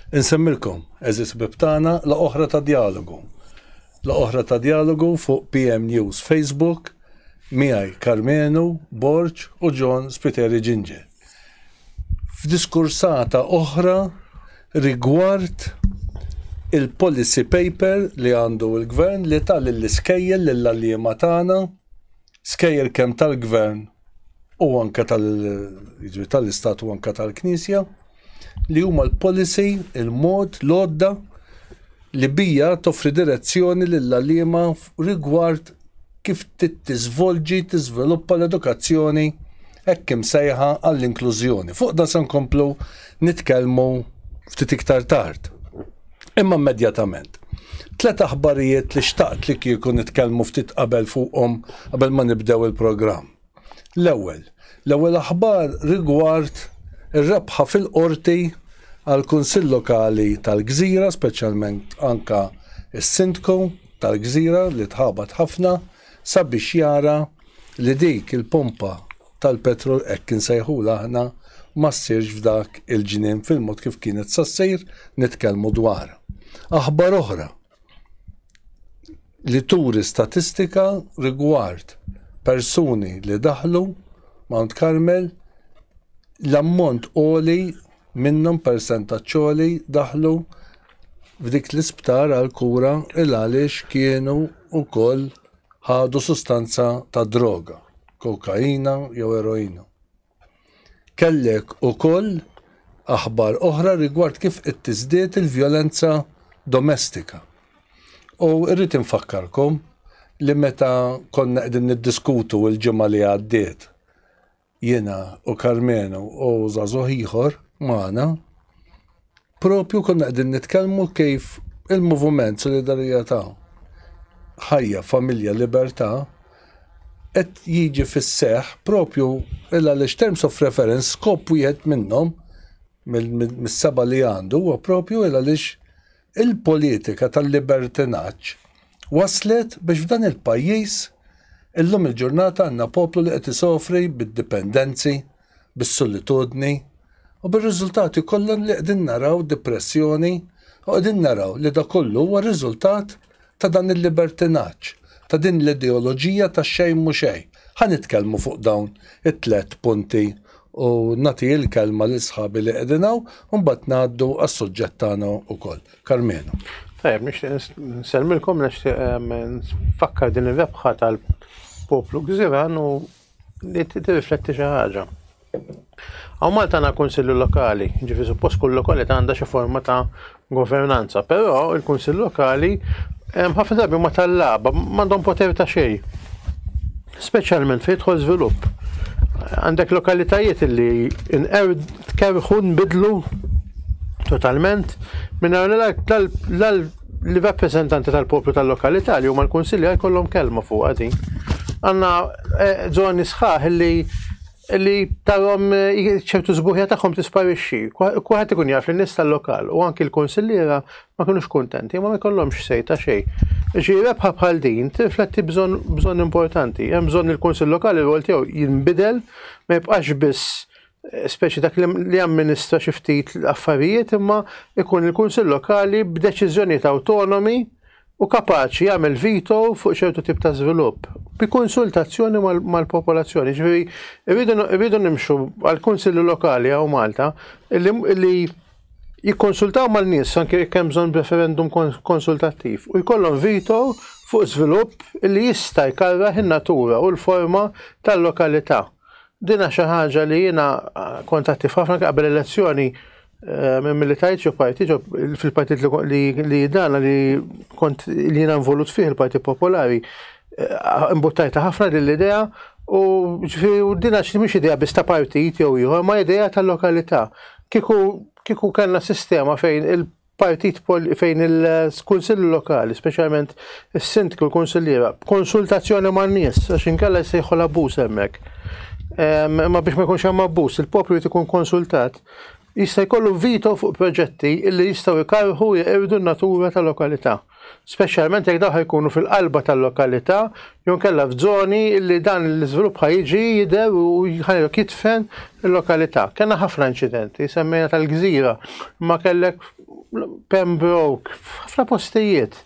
Insemmilkom, eżis bibtana la oħra ta' dialogu. La oħra ta' dialogu fuq PM News Facebook, miħaj Karmenu, Borġ u John Spiteri Ginger. F'diskursata oħra rigward il-policy paper li għandu il-gvern li tal l-iskejjel l-allima tagħna, skejjel kemm tal-gvern u anke tal-istat u anke tal-Knisja, li huma l-policy, il-mod, l-odda li bija toffri direzzjoni lill-allima rigward kif tiżvolġi, tiżviluppa l-edukazzjoni hekk imsejħa għall-inklużjoni. Fuq da se nkomplu nitkellmu ftit iktar tard. Imma immedjatament. 3 aħbarijiet li xtaqt li kieku nitkellmu ftit qabel fuqhom qabel ma nibdew il-programm. L-ewwel aħbar rigward ir-rebħa fil-qorti għall-Kunsill Lokali tal-Gżira, speċjalment anka is-Sindku tal-Gżira li tħabat ħafna sabiex jara li dik il-pompa tal-petrol hekk insejħula aħna ma ssirx f'dak il-ġnien fil-mod kif kienet sassir nitkellmu dwarha. Aħbar oħra li turi statistika rigward persuni li daħlu Mount Carmel l-ammont għoli minnhom percentaġġ għoli daħlu f'dik l-isptar għal-kura il-għaliex kienu wkoll ħadu sustanza ta' droga, kokaina jew eroina. Kellek ukoll aħbar oħra rigward kif qed tiżdied il-vjolenza domestika. U irrid infakkarkom li meta konna qegħdin niddiskutu l-ġimgħa li għaddiet jiena u Karmenu u żagħżugħ ieħor magħna, propju konna qegħdin nitkellmu kif il-moviment Solidarjetà Ħajja Familja Libertà qed jiġi fis-seħħ propju għaliex terms of reference skop wieħed minnhom mis-seba' li għandu huwa propju għaliex il-politika tal-libertinaġġ waslet biex f'dan il-pajjiż illum il-ġurnata għandna poplu li qed isofri bid-dipendenzi, bis-solitudni u bir-riżultati kollha li qegħdin naraw depressjoni u qegħdin naraw li da kollu huwa riżultat ta' dan il-libertinaġġ, ta' din l-ideoloġija ta' xejn mhu xejn. Ħanitkellmu fuq dawn it-3 punti u nagħti l-kelma l sħabi li qegħdin hawn u mbagħad ngħaddu għas-suġġett tagħna wkoll. Karmenu. Tajjeb, nixtieq nsellmilkom nfakkar din ir-rebħa tal-poplu Gżiran u li tirrifletti xi ħaġa. Hawn Malta għandna kunsilli lokali, ġifieri suppost kull lokalità għandha xi forma ta' governanza, però il-kunsill lokali ħafna drabi ma tal-laba m'għandhom poter ta' xejn. Speċjalment fejn jidħol żvilupp. Għandek lokalitajiet li tkerħu nbidlu totalment minn l-rappresentanti tal-poplu tal-lokalità li huma l-kunsilli jkollhom kelma fuq għadin. Għandna żoni sħaħ li tarhom ċertu żbuħja tagħhom tisparixxi. Kulħadd ikun jaf li nies tal-lokal u anki l-kunsilliera ma kinux kuntenti, ma jkollhomx sej ta' xejn. Ġi rebħa bħal din tirrifletti bżonn importanti. Hemm bżonn il-kunsill lokali l tiegħu jinbidel ma jibqax biss speċi dak li amministra xi ftit affarijiet imma ikun il-kunsill lokali b'deċiżjonijiet autonomi u kapaċi jagħmel vito fuq ċertu tip ta' żvilupp bi konsultazzjoni mal-popolazzjoni. Ġifieri irridu nimxu għall-kunsilli lokali hawn Malta li jikkonsultaw mal-nies anke jekk hemm bżonn referendum konsultattiv u jkollhom vito fuq żvilupp li jista' jkarraħ in-natura u l-forma tal-lokalità. Dina xi ħaġa li jiena kont attiv ħafna qabel elezzjoni minn militajt xi partit fil-partit li dana li kont li jiena involut fih il-Partit Popolari imbuttajta ħafna din l-idea u dina mhix idea biss ta' partit jew ieħor ma idea tal-lokalità. Kieku kellna sistema fejn il-partit fejn il-kunsilli lokali, speċjalment is-sindku l-kunsilliera, konsultazzjoni man-nies għax inkella jsejħu l-abbuż hemmhekk. Ma biex ma jkunx hemm abbuż, il-poplu jrid ikun konsultat, jista' jkollu vito fuq proġetti li jistgħu jkarħu jeqirdu n-natura tal-lokalità. Speċjalment jekk dawn jkunu fil-qalba tal-lokalità, jew nkella f'żoni li dan l-iżvilupp ħajġi jidher u jitfen il-lokalità. Kellna ħafna inċidenti, semmejna tal-Gżira, ma kellek Pembroke, ħafna postijiet.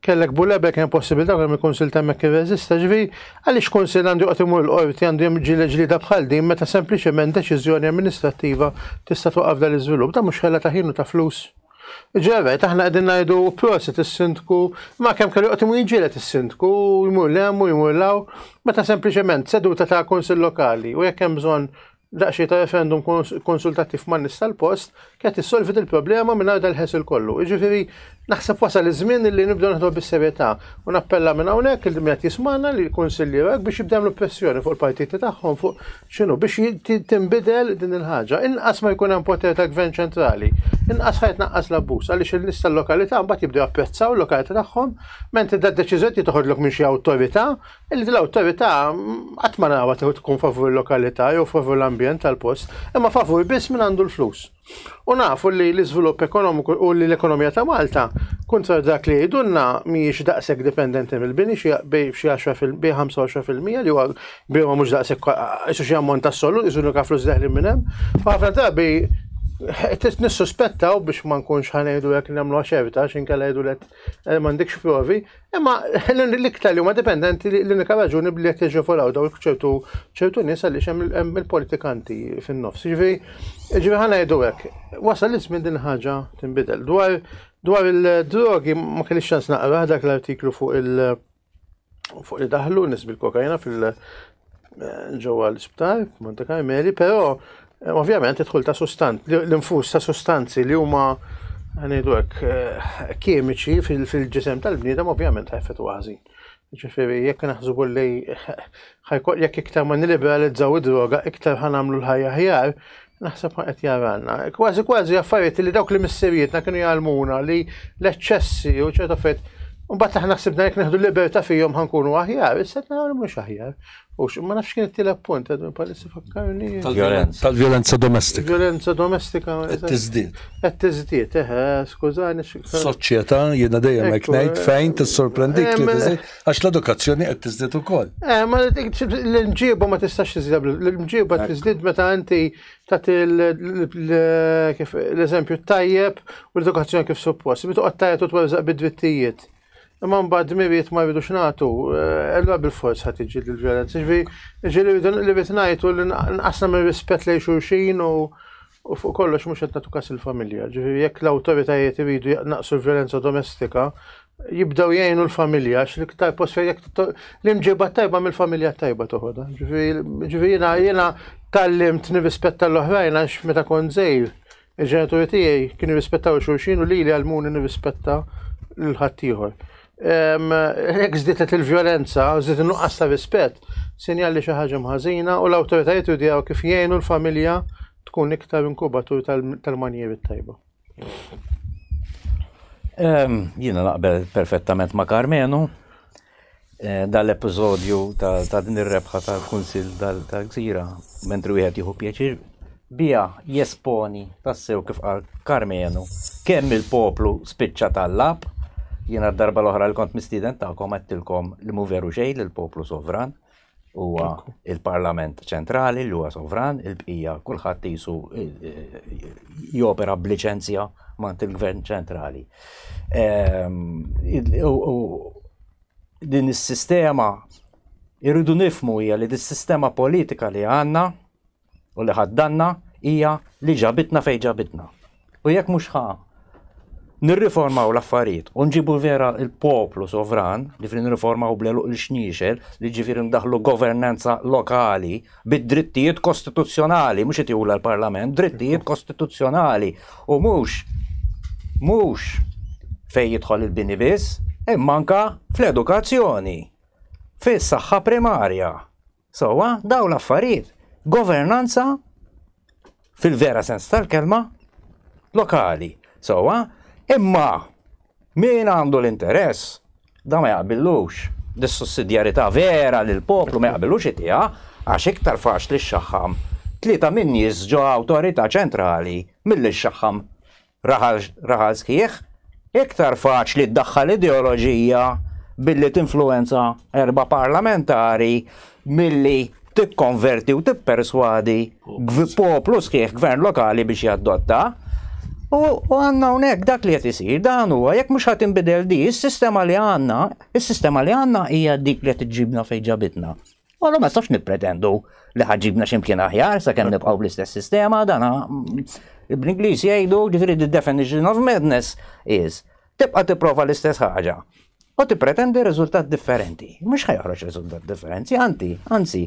Kellek Bulebek kien possibilità kemm il-Kunsill temmek irreżista, ġifieri għaliex kunsill għandu joqgħod imur l-qorti għandu ġlieda bħal din meta sempliċement deċiżjoni amministrattiva tista' twaqqaf dan l-iżvilupp, dan mhux ħella ta' ħin u ta' flus. Ġevet, aħna qegħdin ngħidu proset is-sindku, ma kemm kellu joqgħod imur jiġilet is-sindku, jmur l-hemm u jmur law, meta sempliċement seduta ta' kunsill lokali u jekk hemm bżonn daqxie ta' referendum konsultattiv man nies tal-post, kienet issolvi il-problema minn għarda l-ħesil kollu. Ġifieri naħseb wasal iż-żmien li nibdew naħdu bis-serjetà u nappella minn hawnhekk il qed jismana li l-kunsilli hekk biex jibdew pressjoni fuq il-partiti tagħhom fuq x'inhu biex tinbidel din il-ħaġa. Inqas ma jkun hemm poter ta' gvern ċentrali, inqas ħajt naqqas l-abbuż għaliex il-nies tal-lokalità mbagħad jibdew apprezzaw il-lokalità tagħhom ment id deċiżjoni toħodlok minn xi awtorità, illi l-awtorità qatt ma nawa tkun favur il-lokalità jew favur l-ambjent tal-post, imma favur biss minn għandu l-flus. U nafu li l-iżvilupp ekonomiku u li l-ekonomija ta' Malta kontra dak li jgħidulna mhijiex daqshekk dipendenti mill-bini bej xi 25% li huwa bejhom mhux daqshekk isu xi ammont assolut, isu nuka flus deħli minn hemm. Ħafna drabi nissuspettaw biex ma nkunx ħanejdu jekk nagħmlu xevita x'inkella jgħidu li m'għandekx provi, imma l-iktar li huma dipendenti l-unika raġuni li qed jiġġofolaw daw ċertu nies għaliex hemm il-politikanti fin-nofs. Ġifieri ħanejdu hekk. Wasal iż-żmien din ħaġa tinbidel. Dwar il-drogi ma kellix ċans naqra dak l-artiklu fuq li daħlu nies bil-kokaina ġewwa l-isptar Monte Carmeli, però ovvjament idħul ta' l-infus ta' sostanzi li huma ngħidu hekk kimiċi fil-ġisem tal-bniedem ovvjament ħeffet ważin. Ġifieri jekk naħsbu li jekk iktar ma niliberalizzaw id-droga iktar ħanamlu l-ħajja ħjar, naħseb ma qed jaranna. Kważi affarijiet li dawk li missirietna kienu jgħalmuna li l-eċċessi u ċerta affarijiet mbagħad aħna ħsibna jekk neħdu l-libertà fihom ħankunu aħjar, issa nagħmlu mhux aħjar. Ma nafx kien it-tiela punt, għadmu palissa fakkarni. Tal-violenza domestika. Violenza domestika. Qed tiżdied, skużani. Soċjetà jiena dejjem hekk ngħid fejn tissorprendik li tiżdied għax l-edukazzjoni qed tiżdied ukoll. Ma l-imġieba ma tistax tiżdied, l-imġieba tiżdied meta inti tagħti l-eżempju tajjeb u l-edukazzjoni kif suppost. Bitu qed tajjeb u tweżaq bid-drittijiet. Imma mbagħad miriet ma jridux nagħtu, allura bil-fors ħadd iġġieled il-vjolenza. Ġifieri li rid ngħidu li nqasna mir-rispett lejn xulxin u fuq kollox mhux qed nagħtu każ il-familja. Ġifieri jekk l-awtoritajiet iridu naqsu l-vjolenza domestika, jibdew jgħinu l-familja għax l-iktar post fejn jekk l-imġieba tajba mill-familja tajba toħodha. Ġifieri jiena tallimt nirrispetta l-oħrajn għax meta kont żgħir il-ġenituri tiegħi kienu jirrispettaw xulxin u lili għalmuni nirrispetta l-ħaddieħor. Jekk żdietet il-vjolenza, żdiet in-nuqqas ta' rispett, sinjal li xi ħaġa mħażina u l-awtoritajiet judjaw kif jgħinu l-familja tkun iktar inkubatur tal-manjeri tajba. Jiena naqbel perfettament ma' Carmenu. Dal-episodju ta' din ir-rebħa tal-Kunsill tal-Gżira, mentri wieħed jieħu pjaċir bija jesponi tassew kif qal Carmenu kemm il-poplu spiċċa tal-lab. Jiena d-darba l-oħra li kont mistieden tagħkom għedtilkom li mhu veru xejn li l-poplu sovran huwa il-Parlament ċentrali li huwa sovran, il-bqija kulħadd qisu jopera b'liċenzja mant il-Gvern ċentrali. Din is-sistema irridu nifhmu hija li dis-sistema politika li għandna u li ħaddanna hija li ġabitna fejn ġabitna. U jekk mhux nirriformaw l-affarijiet u nġibu vera il-poplu sovran li fri nirriformaw bl-eluq l-xniexel li ġifiri ndaħlu governanza lokali bid-drittijiet kostituzzjonali, mhux qed jgħula l-Parlament, drittijiet kostituzzjonali u mhux fejn jidħol il-bini biss, imma anke fl-edukazzjoni, fis-saħħa primarja. Sewwa daw l-affarijiet, governanza fil-vera sens tal-kelma lokali. Sewwa imma min għandu l-interess da ma jaqbillux dis-sussidjarjetà vera li l-poplu ma jaqbillux itija għax iktar faċli xaħħam tlieta min nies ġo awtorità ċentrali milli xaħħam raħal sħiħ, iktar faċli ddaħħal ideoloġija billi tinfluenza 4 parlamentari milli tikkonverti u tipperswadi poplu sħiħ gvern lokali biex jaddotta. U għanna unek dak li jtisir, dan huwa jekk mhux ħadd inbidel di, is-sistema li għandna hija dik li tġibna fejn ġabitna. Għallu ma stax nippretendu li ħaġibna x'imkien aħjar sakemm nibqgħu bl-istess sistema, dan bl-Ingliż jgħidu ġifieri the definition of madness is tibqa' tipprova l-istess ħaġa u tippretendi riżultat differenti. Mhux ħajħroġ riżultat differenti, anzi,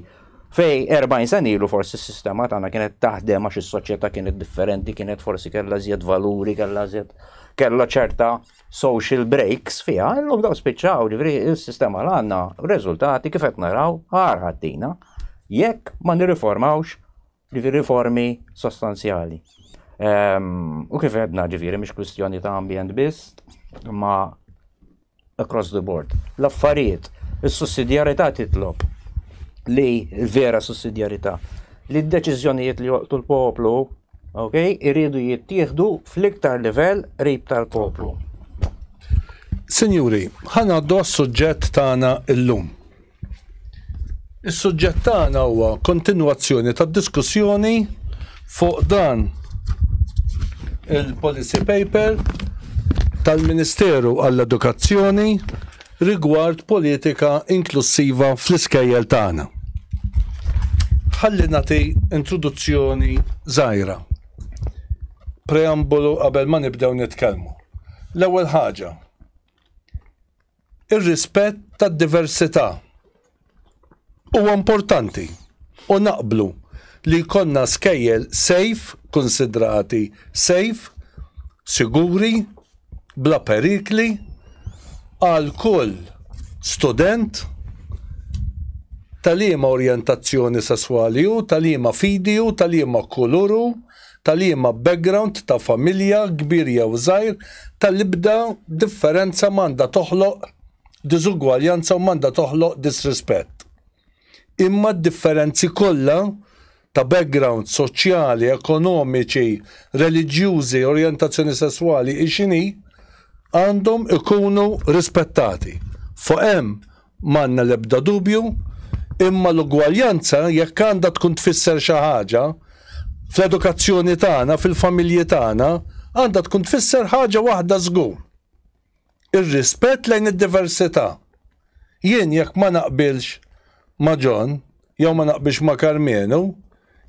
fej 40 sen ilu forsi s-sistema tagħna kienet taħdem għax is-soċjetà kienet differenti, kienet forsi kellha żjed valuri, kellha ċerta social breaks fiha, illum daw spiċċaw ġifieri s-sistema l għandna riżultati kif qed naraw ħaddina jekk ma nirriformawx ġifieri riformi sostanzjali. U kif għedna ġifieri mhix kwistjoni ta' ambjent biss, ma across the board. L-affarijiet, is-sussidjarjetà titlob li vera sussidjarjetà li d-deċiżjonijiet li joqtu l-poplu, iridu jittieħdu fl-iktar livell qrib tal-poplu. Sinjuri, ħanaddu għas-suġġett tagħna llum. Is-suġġett tagħna huwa kontinwazzjoni tad-diskussjoni fuq dan il-policy paper tal-Ministeru għall-Edukazzjoni rigward politika inklusiva fl-iskejjel tagħna. Ħalli nagħti introduzzjoni żgħira. Preambolu qabel ma nibdew nitkellmu. L-ewwel ħaġa. Ir-rispett tad-diversità huwa importanti u naqblu li jkollna skejjel safe, konsidrati safe, siguri, bla perikli, għal kull student tal-liema orjentazzjoni sessuali u tal-liema fidi u tal-liema kuluru, tal-liema background ta' familja kbir jew żgħir, tal-ibda differenza m'għandha toħloq diżugwaljanza u m'għandha toħloq disrispett. Imma d-differenzi kollha ta' background soċjali, ekonomiċi, reliġjużi, orjentazzjoni sessuali ixini għandhom ikunu rispettati. Fuq hemm m'għandna l-ebda dubju, imma l-ugwaljanza jekk għandha tkun tfisser xi ħaġa fl-edukazzjoni tagħna, fil-familji tagħna, għandha tkun tfisser ħaġa waħda żgur. Ir-rispett lejn id-diversità. Jien jekk ma naqbilx ma' John, jew ma naqbilx ma' Carmenu,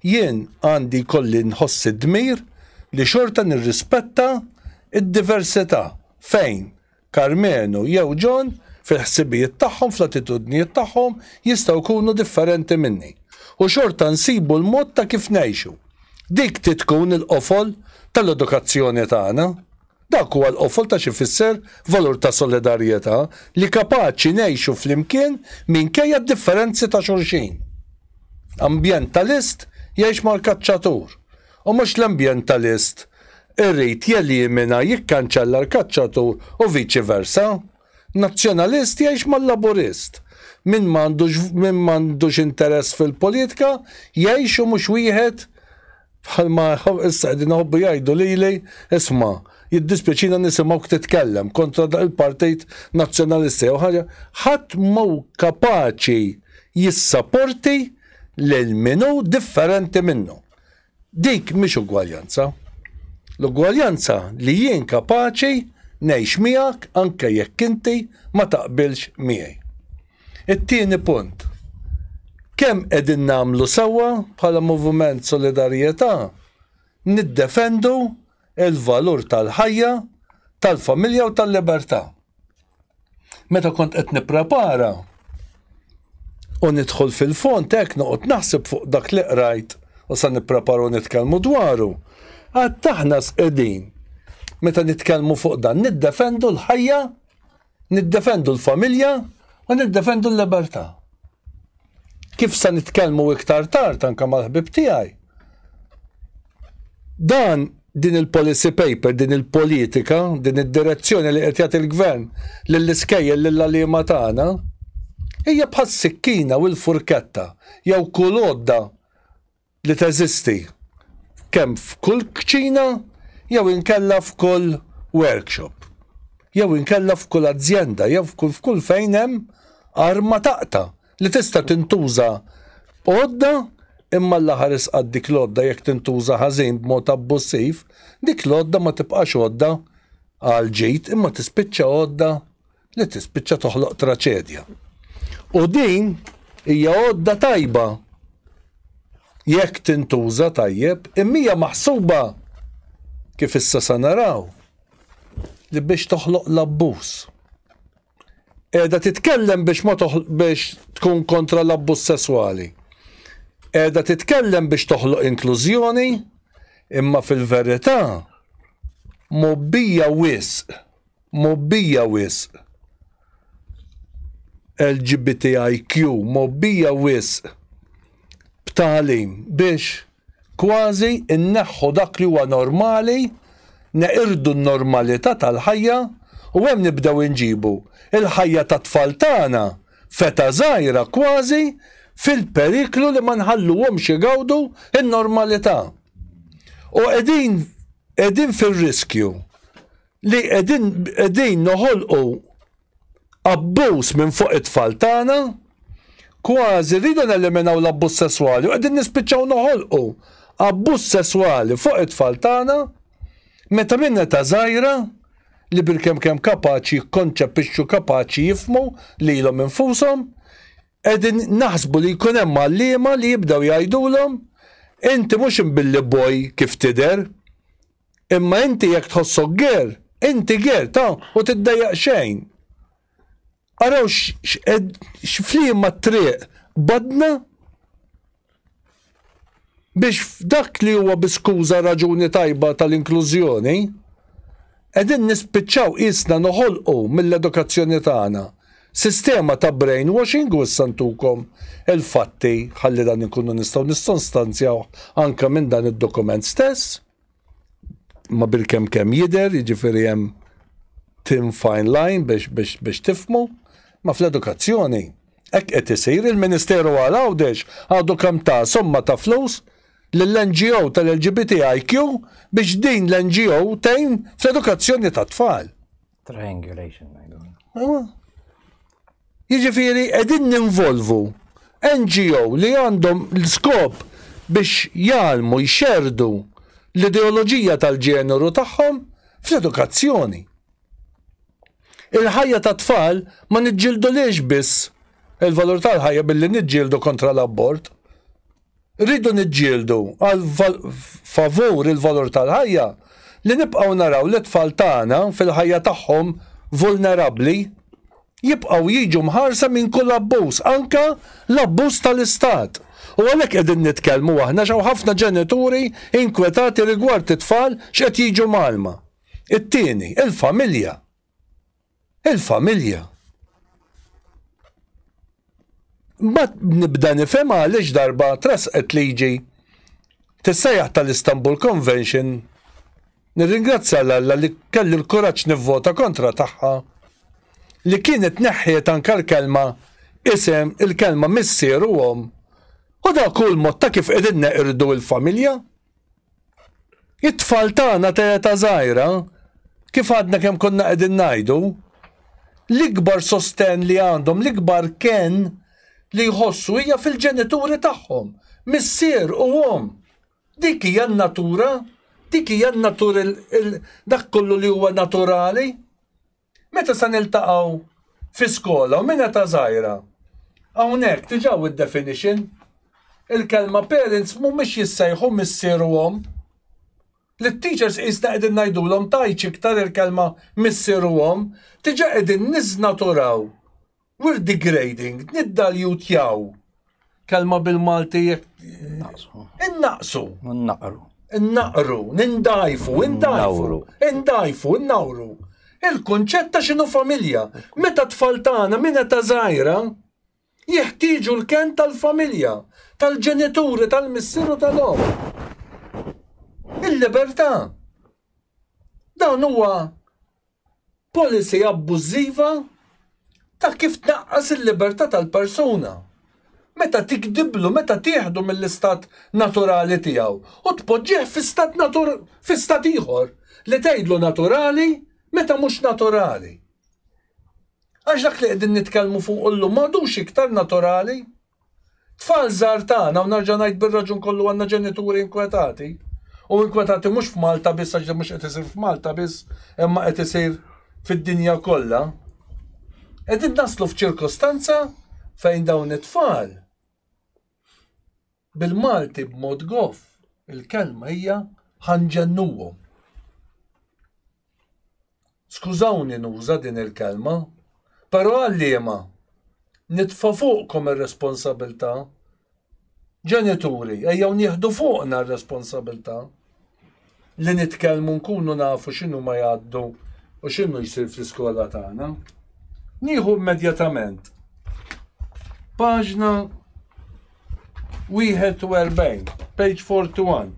jien għandi kolli nħossi d-dmir li xorta nirrispetta id-diversità. Fejn Carmenu jew John fil-ħsibijiet tagħhom, fl-attitudnijiet tagħhom jistgħu jkunu differenti minni. U xorta nsibu l-mod ta' kif ngħixu. Dik tkun il-qofol tal-edukazzjoni tagħna. Dak huwa l-qofol ta' xi fisser valur ta' solidarjetà li kapaċi ngħixu flimkien minkejja d-differenzi ta' xulxin. Ambjentalist jgħix mal-kaċċatur u mhux l-ambjentalist irrid jelimina jikkanċella l-kaċċatur u viċi versa. Nazzjonalist jgħix mal-laburist. Min m'għandux interess fil-politika jgħix u mhux wieħed bħalma issa qegħdin ħobbu jgħidu lili isma' jiddispjaċina nisimgħuk titkellem kontra il-Partit Nazzjonalista jew ħaġa. Ħadd mhu kapaċi jissapporti lil minnu differenti minnu. Dik mhix ugwaljanza. L-ugwaljanza li jien kapaċi ngħix miegħek anke jekk inti ma taqbilx miegħi. It-tieni punt. Kemm qegħdin nagħmlu sewwa bħala Moviment Solidarjetà niddefendu il-valur tal-ħajja, tal-familja u tal-libertà. Meta kont qed nipprepara u nidħol fil-fond hekk noqgħod naħseb fuq dak li qrajt u sa nippreparu nitkellmu dwaru. Għad taħna qegħdin meta nitkellmu fuq dan niddefendu l-ħajja, niddefendu l-familja u niddefendu l-libertà. Kif sa nitkellmu iktar tard anke mal-ħbib tiegħi. Din il-policy paper, din il-politika, din id-direzzjoni li qed jagħti l-gvern lill-iskejjel lill-għaliema tagħna hija bħal sikkina u l-furketta jew kull għodda li teżisti kemm f'kull kċina jew inkella f'kull workshop. Jew inkella f'kull azzjenda, jew f'kull fejn hemm arma taqta li tista' tintuża għodda imma l-aħar isqad dik l-odda jekk tintuża ħażin b'mod abbussiv, dik l-odda ma tibqax odda għal ġejt imma tispiċċa odda li tispiċċa toħloq traċedja. U din hija odda tajba jekk tintuża tajjeb, imma maħsuba kif issa sa naraw li biex toħloq l-abbuż. Qiegħda titkellem biex tkun kontra l-abbuż sesswali. Qiegħda titkellem biex toħloq inklużjoni, imma fil-verità mobbija wisq. LGBTIQ, mobbija wisq b'tagħlim biex kważi inneħħu dak li huwa normali, neqirdu n-normalità tal-ħajja u hemm nibdew inġibu il-ħajja ta' tfal tagħna feta żgħira kważi fil-periklu li ma nħalluhomx igawdu n-normalità. U qegħdin fir-riskju li qegħdin noħolqu abbuż minn fuq it-tfal tagħna, kważi rridu neliminaw l-abbuż sesswali u qegħdin nispiċċaw noħolqu abbuż sesswali fuq it-tfal tagħna meta minna ta' żgħira li bil-kemm kapaċi jikkonċepixxu kapaċi jifmu lilhom infushom, qegħdin naħsbu li jkun hemm għalliema li jibdew jgħidulhom inti mhux imbilli boj kif tidher, imma inti jekk tħossok ger, inti ger ta' u tiddejjaq xejn. Araw x'fliema triq badna biex f'dak li huwa biskuża raġuni tajba tal-inklużjoni qegħdin nispiċċaw qisna noħolqu mill-edukazzjoni tagħna sistema ta' brainwashing u ssantukom il-fatti ħalli dan inkunu nistgħu nissostanzjaw anke minn dan id-dokument stess ma bil-kemm jidher, jiġifieri hemm thin fine line biex tifmu. Ma fl-edukazzjoni, hekk qed isir il-Ministeru għal għawdex għadu kemm ta' somma ta' flus lill-NGO tal-LGBTIQ biex din l-NGO tgħin fl-edukazzjoni ta' tfal. Triangulation. Jiġifieri qegħdin ninvolvu NGO li għandhom l-skop biex jgħalmu jxerdu l-ideoloġija tal-ġeneru tagħhom fl-edukazzjoni. Il-ħajja ta' tfal ma niġġieldu liex biss il-valur tal-ħajja billi niġġieldu kontra l-abort. Rridu niġġieldu għal favur il-valur tal-ħajja li nibqgħu naraw li tfal tagħna fil-ħajja tagħhom vulnerabbli jibqgħu jiġu mħarsa minn kull abbuż, anke l-abbuż tal-istat. U għalhekk qegħdin nitkellmu aħna xew ħafna ġenituri inkwetati rigward it-tfal x'qed jiġu malma. It-tieni, il-familja. Il-familja. Ma nibda nifhem għaliex darba trasqet liġi tissejjaħ tal-Istanbul Convention nirringrazzja l-Alla li kelli l-kuraġġ nivvota kontra tagħha li kienet neħħiet anke l-kelma isem il-kelma missier u hom. U da kull mod ta' kif qegħdin neqirdu l-familja. It-tfal tagħna ta' żgħira kif għadna kemm konna qegħdin ngħidu l-ikbar sosten li għandhom, l-ikbar kien li jħossu hija fil-ġenituri tagħhom, missier u hom. Dik hija n-natura, dik hija n-natura dak kollu li huwa naturali. Meta se niltaqgħu fi skola u minna ta' żgħira. Hawnhekk tiġaw id-definition. Il-kelma parents mhumiex jissejħu missier u hom. L-teachers jista' qegħdin ngħidulhom tajċ iktar il-kelma missier u hom, tiġa qegħdin niżnaturaw. We're degrading, niddaljutjaw. Kelma bil-Malti innaqsu. Innaqru, nindajfu. Il-kunċett ta' x'inhu familja. Meta tfal tagħna minn ta' żgħira jeħtieġu l-ken tal-familja, tal-ġenituri, tal-missieru tal-hom. Il-libertà. Dan huwa policy abbużiva ta' kif tnaqqas il-libertà tal-persuna. Meta tikdiblu, meta tieħdu mill-istat naturali tiegħu u tpoġġih fi stat ieħor li tgħidlu naturali meta mhux naturali. Għax dak li qegħdin nitkellmu fuq illum m'għadux iktar naturali. Tfal żgħar tagħna u nerġa' ngħid bir-raġun kollu għandna ġenituri inkwetati. U inkwetati mhux f'Malta biss għax mhux qed isir f'Malta biss, imma qed isir fid-dinja kollha. Qegħdin naslu f'ċirkostanza fejn dawn it-tfal bil-Malti b'mod goff il-kelma hija ħanġennuhom. Skużawni nuża din il-kelma, però għalliema nitfa' fuqkom ir-responsabilità. Ġenituri, ejjew nieħdu fuqna r-responsabilità li nitkellmu nkunu nafu x'inhu ma jgħaddu u x'inhu jsir fl-iskola tagħna. Nieħu immedjatament paġna 41, page 41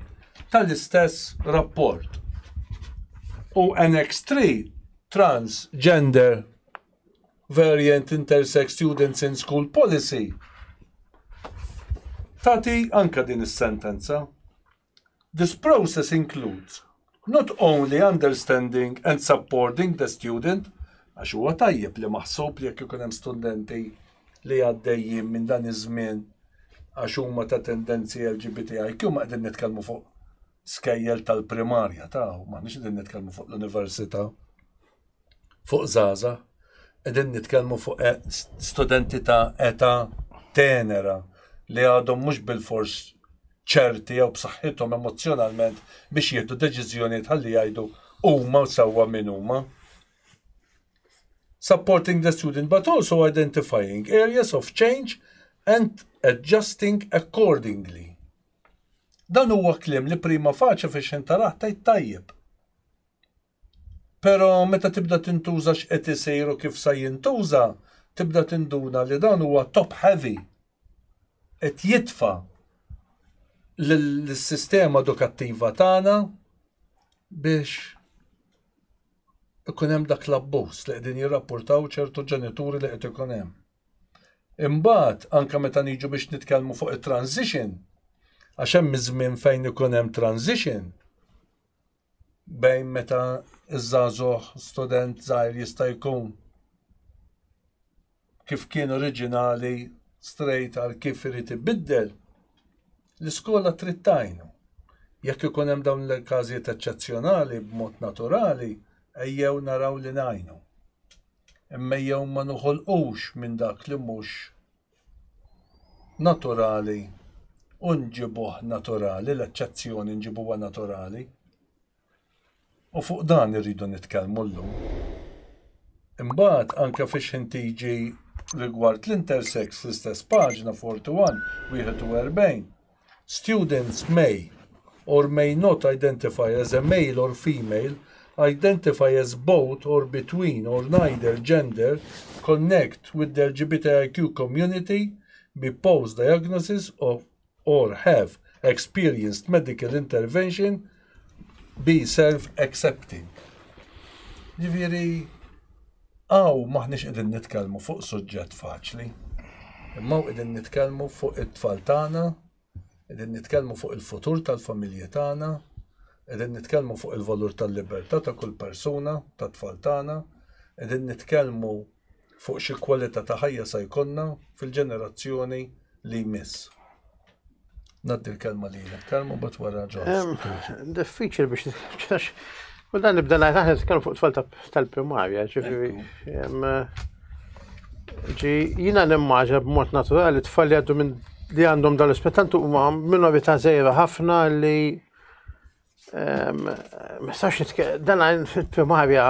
tal-istess rapport. U Annex 3, Transgender Variant Intersex Students in School Policy. Tati anka din is-sentenza. This process includes not only understanding and supporting the student, għax huwa tajjeb li maħsub li jekk ikun hemm studenti li għaddejjin minn dan iż-żmien għax huma ta' tendenzi LGBTIQ ma qegħdin nitkellmu fuq skejjel tal-primarja m'aħniex qegħdin nitkellmu fuq l-università, fuq żgħażagħ, qegħdin nitkellmu fuq studenti ta' età tenera li għadhom mhux bil-fors ċerti jew b'saħħithom emozjonalment biex jieħdu deċiżjonijiet ħalli jgħidu huma sewwa min huma. Supporting the student but also identifying areas of change and adjusting accordingly. Dan huwa kliem li prima faċi fiex intaraħ tajt tajjeb. Pero meta tibda tintuża x'qed isir u kif sa jintuża, tibda tinduna li dan huwa top heavy. Qed jitfa' l-sistema edukattiva tagħna biex ikun hemm dak l-abbuż li qegħdin jirrapportaw ċertu ġenituri li qed ikun hemm. Imbagħad anke meta niġu biex nitkellmu fuq it-transition, għax hemm iż-żmien fejn ikun hemm transition bejn meta iż-żagħżugħ student żgħir jista' jkun kif kien oriġinali straight għal kif irid ibiddel, l-iskola trid tgħinu. Jekk ikun hemm dawn l-każijiet eċċezzjonali b'mod naturali, ejjew naraw li ngħinu. Imma ejjew ma noħolqux minn dak li mhux naturali u nġibuh naturali, l-eċċezzjoni nġibuha naturali. U fuq dan irridu nitkellmu llum. Imbagħad anke fiex intiġi rigward l-intersex fl-istess paġna 41, students may or may not identify as a male or female, identify as both or between or neither gender, connect with the LGBTIQ community, be post-diagnosis of or have experienced medical intervention, be self-accepting. Ġifieri, maħniex qegħdin nitkellmu fuq suġġett faċli. Imma qegħdin nitkellmu fuq it-tfal tagħna, qegħdin nitkellmu fuq il-futur tal-familji tagħna, qegħdin nitkellmu fuq il-valur tal-libertà ta' kull persuna, tat-tfal tagħna, qegħdin nitkellmu fuq xi kwalità ta' ħajja se jkollna fil-ġenerazzjoni li jmiss. Naddi l-kelma li nitkellmu bat wara ġos. Diffiċli biex nitkellmu. U dan nibda ngħid aħna nitkellmu fuq tfal tal-primarja, ġifieri. Jiena nimmaġa b'mod naturali tfal li għaddu minn li għandhom dal-ispettantu huma minorità żgħira ħafna li ma sax dan fil-primarja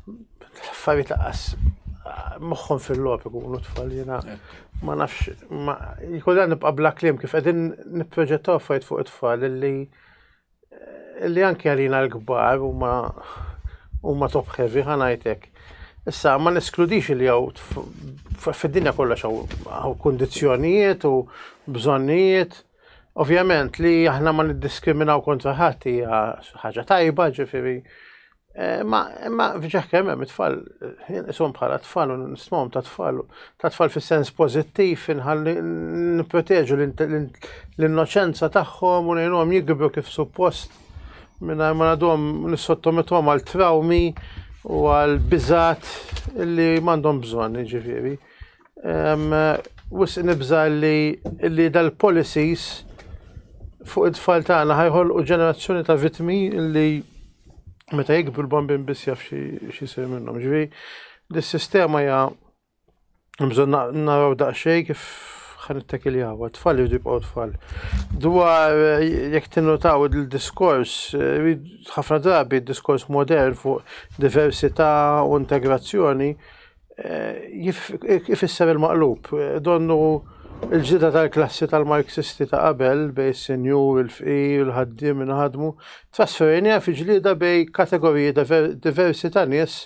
l-affarijiet laqas moħħhom fil-logħob ikunu tfal jiena ma nafx jkolli nibqa' bla kliem kif qegħdin nipproġettaw affarijiet fuq it-tfal illi anke għalina l-kbar huma top heavy ħanajtek. Issa ma neskludix li jew fid-dinja kollha hawn kundizzjonijiet u bżonnijiet. Ovvjament li aħna ma niddiskriminaw kontra ħadd hija ħaġa tajba ġifieri. Ma fġaħ kemm hemm it-tfal ishom bħala tfal u nismahom ta' tfal fis-sens pożittiv inħalli nipproteġu l-innoċenza tagħhom u ngħinhom jikbru kif suppost mingħajr ma nagħduhom nissottomettuhom għal trawmi u għal biżgħat li m'għandhom bżonn jiġifieri. Wis nibża li dal-policies fuq id-tfal tagħna ħajħolqu ġenerazzjoni ta' vittmi li meta jikbu l-bombin biss jaf xi jsir minnhom. Ġifieri dis-sistema hija bżonn naraw daqsxejn kif ħanittakiljaw, tfal li jibqgħu tfal. Dwar jekk tinnotaw il-diskors, ħafna drabi d-diskors modern fuq diversità u integrazzjoni jifisser il-maqlub. Donnu il-ġdida tal-klassi tal-Marxisti ta' qabel bej is-senjur, il-fqir, il-ħaddiem inħadmu, trasferejniha fi ġlieda bej kategoriji diversi ta' nies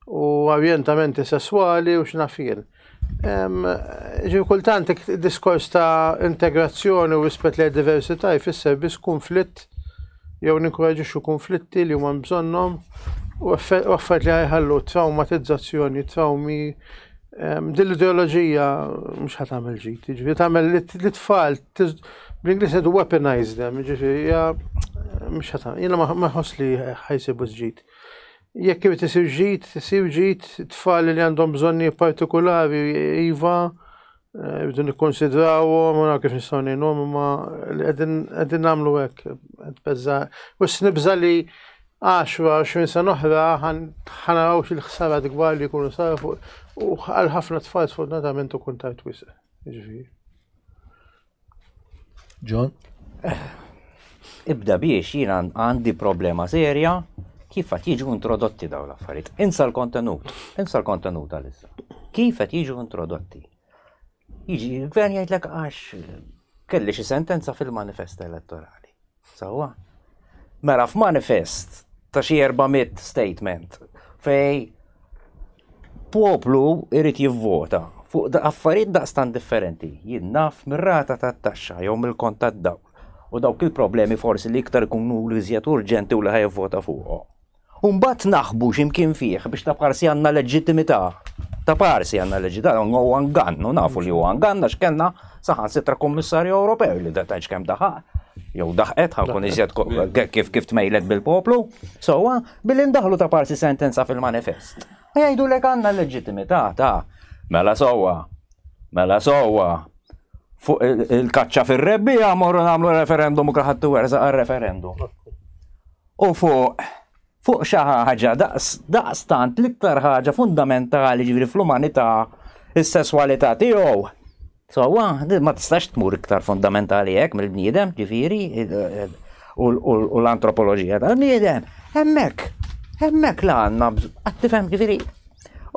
u orjentamenti sessuali u x'nafien. Kultant diskors ta' integrazzjoni u rispett lejn diversità jfisser biss konflitt jew ninkoraġixxu konflitti li huma bżonnhom u affarijiet li ħajħallu traumatizzazzjoni, traumi. Din l-ideoloġija mhux ħatamel ġid, jiġifieri tagħmel l-tfal bl-Ingliż qed weaponize them, jiġifieri hija mhux ħatamel. Jiena ma ħoss li ħajsibu ġid. Jekk irid isir ġid, tfal li għandhom bżonni partikolari iva, bdu nikkonsidrawhom u naraw kif nistgħu ngħinhom imma qegħdin nagħmlu hekk. Wis nibża li 10-20 sena oħra ħanaraw xi l-ħsara kbar li jkunu saru u għal ħafna tfal sfortunatament ikun tard wisq. Jiġifieri. John? Ibda biex jiena għandi problema serja kif qed jiġu introdotti dawn l-affarijiet. Insa l-kontenut għalissa. Kif qed jiġu introdotti? Jiġi l-gvern jgħidlek għax kelli xi sentenza fil-manifest elettorali. Sewwa? Mela f'manifest ta' xi 400 statement fej poplu irid jivvota fuq affarijiet daqstan differenti. Jien naf mir-rata tat-taxxa jew mill-kont tad-dawl u dawk il-problemi forsi li iktar ikunu iżjed urġenti u li ħajvvota fuqhom. U mbagħad naħbu x'imkien fih biex ta' parsi għandna leġittimità. Ta' parsi għandna leġittimità u għangannu nafu li huwa għanganna x'kellna saħansitra Kummissarju Ewropew li datajx kemm daħaq. Jew daħqet ħakun iżjed kif tmejlet bil-poplu. Sewwa billi ndaħlu ta' parsi sentenza fil-manifest. Jgħidulek għandna leġittimità ta' mela sewwa fuq il-kaċċa fir-rebbija morru nagħmlu referendum u kulħadd iwersaq għar-referendum. U fuq xi ħaġa daqstant l-iktar ħaġa fundamentali ġifieri fl-umanità is-sesswalità tiegħu. Sewwa ma tistax tmur iktar fundamentali hekk mill-bniedem ġifieri u l-antropoloġija tal-bniedem. Hemmhekk la għandna qed tifhem ġifieri.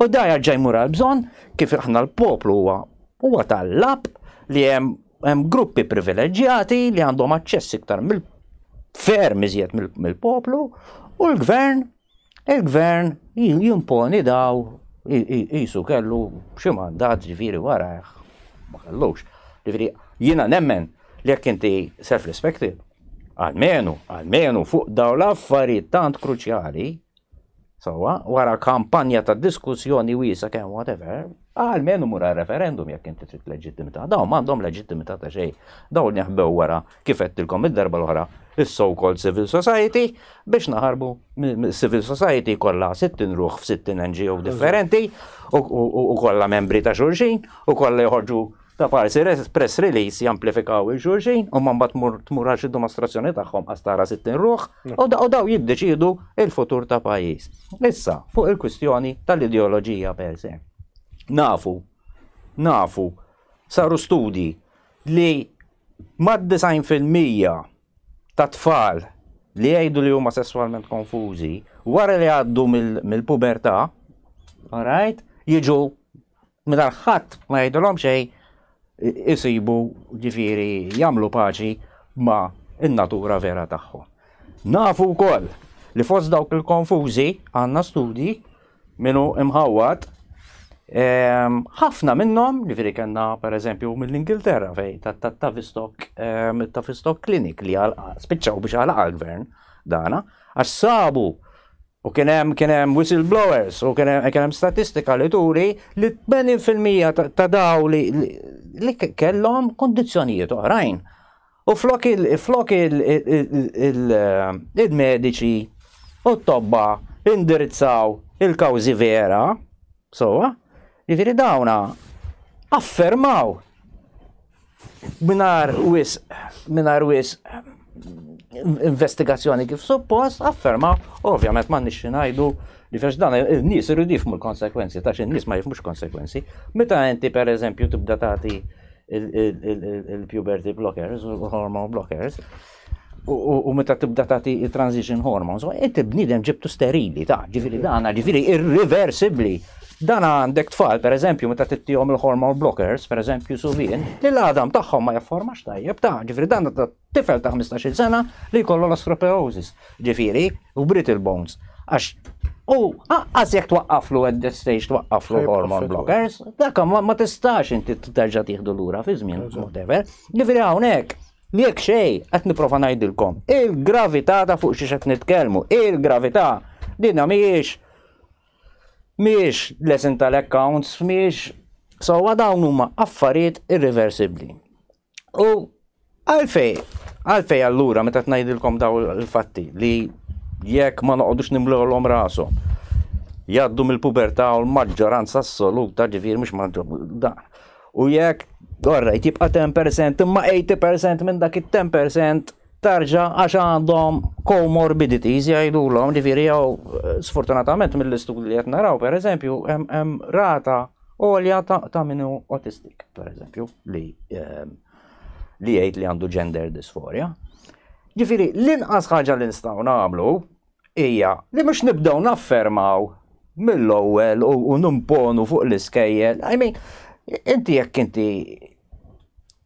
U da jerġa' jmur għal bżonn kif aħna l-poplu huwa tal-lab li hemm gruppi privileġġjati li għandhom aċċess iktar ferm iżjed mill-poplu u l-gvern jimponi daw qisu kellu xi mandat ġifieri wara ma kellux. Ġifieri jiena nemmen li jekk inti self-respected almenu fuq dawn l-affarijiet tant kruċjali sewwa wara kampanja ta' diskussjoni wiesa kemm whatever, almenu mura referendum jekk inti trid leġittimità. Dawn m'għandhom leġittimità ta' xejn. Dawn neħbew wara kif qedtilkom id-darba l-oħra is-so-called civil society biex naħarbu civil society kollha 60 ruħ f'60 NGO differenti u kollha membri ta' xulxin u kollha joħorġu ta' parsi press release jamplifikaw il-xulxin u man bat tmur għal xi dimostrazzjoni tagħhom għastara 60 ruħ u daw jiddeċiedu il-futur ta' pajjiż. Issa fuq il-kwistjoni tal-ideoloġija per se. Nafu saru studi li mad-90% ta' tfal li jgħidu li huma sessualment konfużi wara li għaddu mill-pubertà, alright, jiġu mingħajr ħadd ma jgħidulhom xejn isibu ġifieri jagħmlu paċi ma' in-natura vera tagħhom. Nafu wkoll li fost dawk il-konfużi għandna studji minnu imħawwad ħafna minnhom ġifieri kellna pereżempju mill-Ingilterra fejn ta' Tavistock Clinic li spiċċaw biex għalaq għall-gvern dana għax sabu u kien hemm whistleblowers u kien hemm statistika li turi li 80% ta' daw li kellhom kondizzjonijiet oħrajn. U flok il-mediċi u t-tobba indirizzaw il-kawżi vera, sewwa, ġifieri dawna affermaw minar wis investigazzjoni kif suppost, affermaw, ovvjament ma nixxi ngħidu li fex dan il-nies irridu jifhmu l-konsekwenzi, ta' in-nies ma jifhmux konsekwenzi. Meta inti pereżempju tibda tagħti il-puberty blockers u hormone blockers u meta tibda tagħti il-transition hormones, inti bniedem ġibtu sterili ta' ġifieri dan ġifieri irreversibbli. Dan għandek tfal, per eżempju, meta tittihom il-hormone blockers, per eżempju subien, li l-għadam tagħhom ma jafformax tajjeb ta' ġifieri dan tifel ta' 15-il sena li jkollu l-osteoporosis, ġifieri u brittle bones. Għax għaz jek twaqqaflu at that stage twaqqaflu hormone blockers, dakka ma tistax inti terġa' tieħdu lura fi żmien whatever. Ġifieri hawnhekk li jekk xejn qed nipprova ngħidilkom, il-gravità ta' fuq xi qed nitkellmu, il-gravità dinha miex lesson tal-accounts, miex dawn huma affarijiet irreversibbli. U għalfej allura meta tnajdilkom daw il-fatti li jekk ma noqogħdux nimluhom rashom jgħaddu mill-pubertà u l-maġġoranza assoluta ġifieri mhux maġġoranza. U jekk orrejt jibqa' 10% imma 80% minn dak it-10% tarġa għax għandhom comorbidities jgħidulhom ġifieri jew sfortunatament mill-istudji li qed naraw pereżempju hemm rata għolja ta' minnu autistic pereżempju li jgħid li għandu gender dysphoria. Ġifieri l-inqas ħaġa li nistgħu nagħmlu hija li mhux nibdew naffermaw mill-ewwel u nimponu fuq l-iskejjel. I mean, inti jekk inti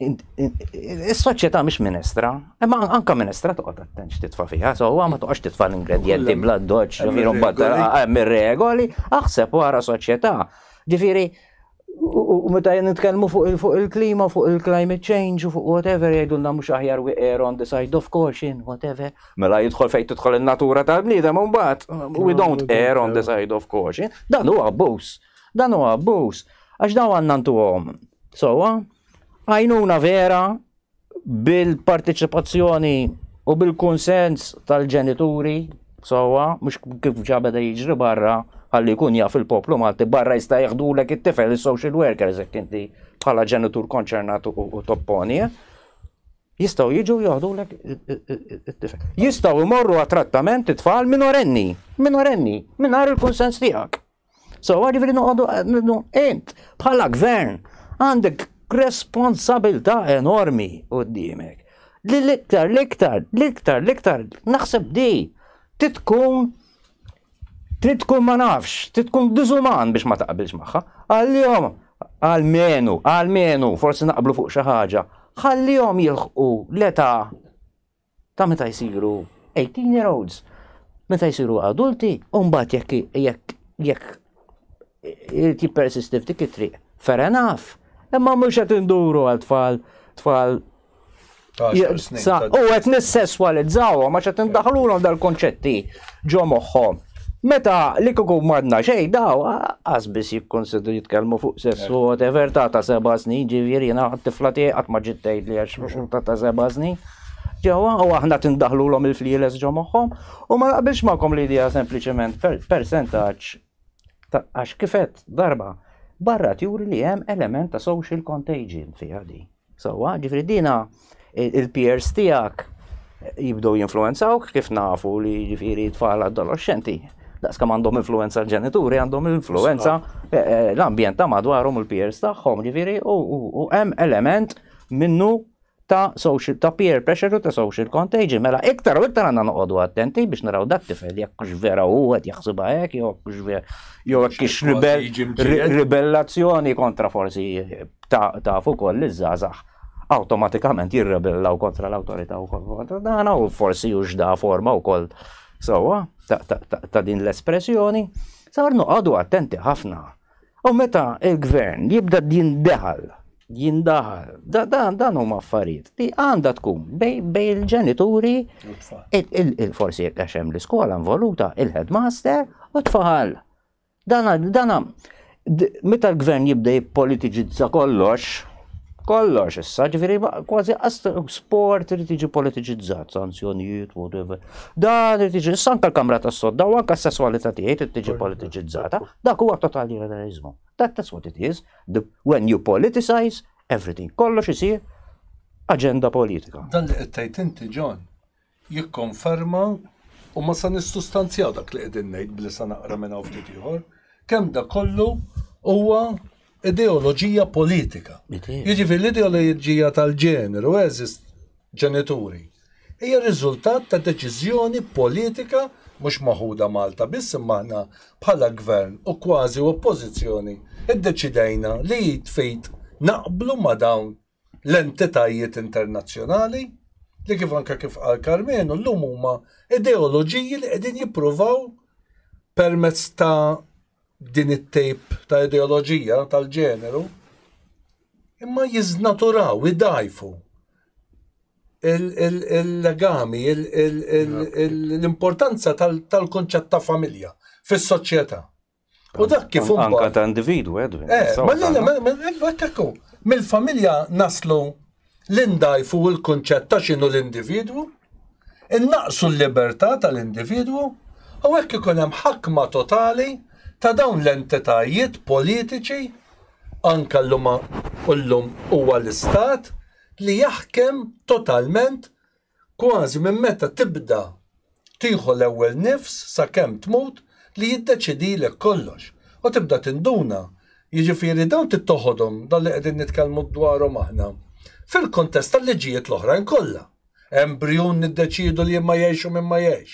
is-soċjetà mhix minestra, imma anke minestra toqgħod attent x'titfa' fiha, so ma toqgħodx titfa' l-ingredjenti bla doċċ, ġifieri mbagħad mir-regoli, aħseb wara soċjetà. Ġifieri u meta nitkellmu fuq il-klima, fuq il-climate change u fuq whatever jgħidulna mhux aħjar we err on the side of caution, whatever. Mela jidħol fejn tidħol in-natura tal-bniedem u mbagħad we don't err on the side of caution. Dan huwa abbuż. Dan huwa abbuż. Għax dawn għandna ntuhom. Sewwa għajnuna vera bil-partiċipazzjoni u bil-konsens tal-ġenituri, mhux kif ġabeda jiġri barra ħalli jkun jaf il-poplu Malti barra jista' jaħdulek it-tifel is-social workers jekk inti bħala ġenitur konċernat u topponi. Jistgħu jiġu jaħdulek it-tifel. Jistgħu jmorru għat-trattament it-tfal minorenni mingħajr il-konsens tiegħek. Ġifieri noqogħdu int bħala gvern għandek responsabilità enormi qudiemek. L-iktar naħseb di trid tkun ma nafx, trid tkun diżuman biex ma taqbilx magħha. Għal-jom għalmenu forsi naqblu fuq xi ħaġa, ħallihom jilħqu l-età ta' meta jsiru 18-year-olds, meta jsiru adulti, u mbagħad jekk jippersisti f'dik it-triq, fair enough. Imma mhux qed induru għal tfal u qed nissesswalizzawhom għax qed indaħħluhom dal-konċetti ġo moħħhom. Meta li kieku m'għadna xejn daw qas biss jikkonsidru jitkellmu fuq sessu whatever ta' 7 snin, ġifieri jiena t-tifla tiegħi qatt ma ġiet tgħidli għax ta' 7 snin. Ġewwa u aħna tindaħħluhom il-flieles ġo moħħhom u ma naqbilx magħkom l-idea sempliċement persentaġġ għax kifet darba. Barra tjuri li hemm element ta' social contagion fiha di. Ġifieri dina il-peers tiegħek jibdew jinfluenzawk kif nafu li ġifieri tfal adolescenti. Daqskam għandhom influenza l-ġenituri, għandhom influenza l-ambjent ta' madwarhom il-peers tagħhom, ġifieri u hemm element minnu ta' peer pressure u ta' social contagion. Mela iktar u iktar għandna noqogħdu attenti biex naraw dak tifel jekk hux vera hu qed jaħsibha hekk jew hekk ribellazzjoni kontra forsi tafu ukoll iż-żgħażagħ awtomatikament jirrebellaw kontra l-awtorità wkoll kontra dan u forsi juxda forma wkoll sewwa ta' din l-espressjoni. Sar noqogħdu attenti ħafna. U meta il-gvern jibda jindaħal, dan huma affarijiet li għandha tkun bej il-ġenituri, forsi għax hemm l-iskola involuta, il-headmaster u tfal. Dana meta l-gvern jibda jippolitiġizza kollox, Kollox issa, ġifieri kważi sport irid jiġi politiċizzat, sanzjonijiet, whatever. Dan irid jiġi issa anke l-Kamra tas-Sodda u anke s-sesswalità tiegħek irid tiġi politiċizzata. Dak huwa totalitarianizmu. That's what it is. When you politicize everything. Kollox isir aġenda politika. Dan li qed tgħid inti John jikkonferma u ma sa nistustanzjaw dak li qegħdin ngħid billi sa naqra minn hawn ftit ieħor kemm dak kollu huwa ideoloġija politika. Jiġifieri l-ideoloġija tal-ġeneru eżist ġenituri hija riżultat ta' deċiżjoni politika mhux maħuda Malta biss imma aħna bħala gvern u kważi oppożizzjoni iddeċidejna li jitfejt naqblu ma' dawn l-entitajiet internazzjonali li kif anke kif qal Carmenu llum huma ideoloġiji li qegħdin jippruvaw permezz ta' din it-tejp ta' ideoloġija tal-ġeneru imma jiżnaturaw, idajfu il-legami, l-importanza tal-konċett ta' familja fis-soċjetà. U dak kif Anka ta' individwu, mill-familja naslu l-indajfu il-konċett ta' x'inhu l-individwu, innaqsu l-libertà tal-individwu u hekk ikun hemm ħakma totali ta' dawn l-entitajiet politiċi anke llum huwa l-istat li jaħkem totalment kważi minn meta tibda tieħu l-ewwel nifs sakemm tmut li jiddeċidilek kollox u tibda tinduna. Jiġifieri dawn tittoħodhom dan li qegħdin nitkellmu dwarhom aħna fil-kontest tal-liġijiet l-oħrajn kollha. Embrjun niddeċiedu li imma jgħixu minn ma jgħix.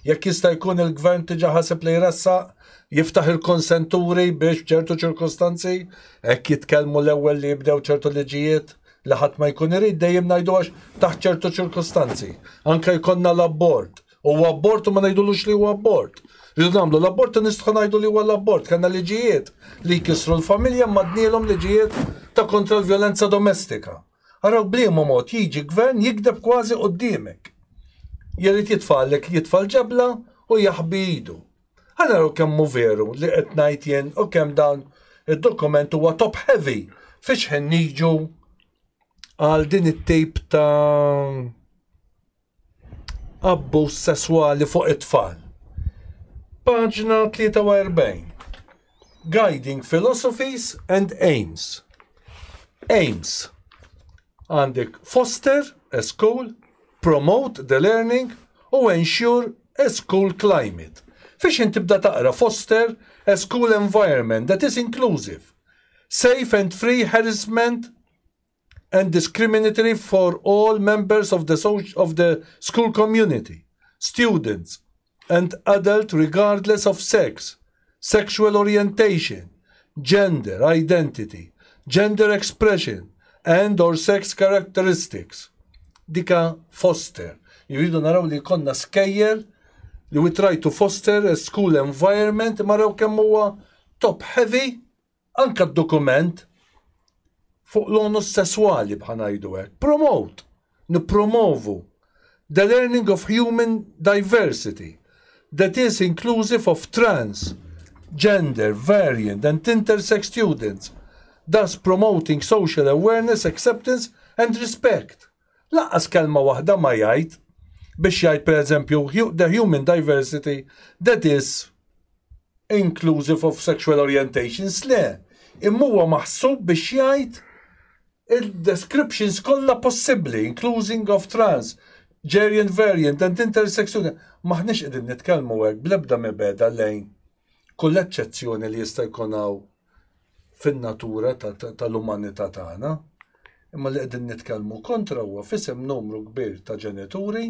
Jekk jista' jkun il-gvern tiġa ħaseb li jressaq jiftaħ il-konsenturi biex ċertu ċirkostanzi, hekk jitkellmu l-ewwel li jibdew ċertu liġijiet li ħadd ma jkun irid dejjem ngħidu għax taħt ċertu ċirkostanzi. Anke jkollna l-abort. Huwa abort u ma ngħidulux li huwa abort. Rridu nagħmlu l-abort u nistgħu ngħidu li huwa l-abort. Kellna liġijiet li jkissru l-familja madnielhom liġijiet ta' kontra l-vjolenza domestika. Araw bliema mod jiġi gvern jikdeb kważi quddiemek. Jerid jitfal ġebla u jaħbi idu. Għanaru kemmu veru li qed ngħid jien u kemm dan id-dokument huwa top heavy fiex ħin niġu għal din it-tejp ta' abbuż sesswali fuq it-tfal. Paġna 43. Guiding Philosophies and Aims. Aims. Għandek foster a school, promote the learning u ensure a school climate. Fiex intibda taqra foster a school environment that is inclusive, safe and free harassment and discriminatory for all members of the school community, students and adults regardless of sex, sexual orientation, gender identity, gender expression and or sex characteristics. Dika foster. Jiridu naraw li konna skejjer li we try to foster a school environment maraw kemm huwa top heavy anka d-dokument fuq l-onus sessuali bħanajdu hekk. Promote, nippromovu the learning of human diversity that is inclusive of trans, gender, variant and intersex students, thus promoting social awareness, acceptance and respect. Laqqas kelma waħda ma jgħid biex jgħid pereżempju the human diversity that is inclusive of sexual orientations, le. Imma huwa maħsub biex jgħid il-descriptions kollha possibbli, including of trans, gender variant and intersex students. Maħniex qegħdin nitkellmu hekk bl-ebda mibeda lejn kull eċċezzjoni li jista' jkun hawn fin-natura tal-umanità tagħna. Imma li qegħdin nitkellmu kontra huwa f'isem numru kbir ta' ġenituri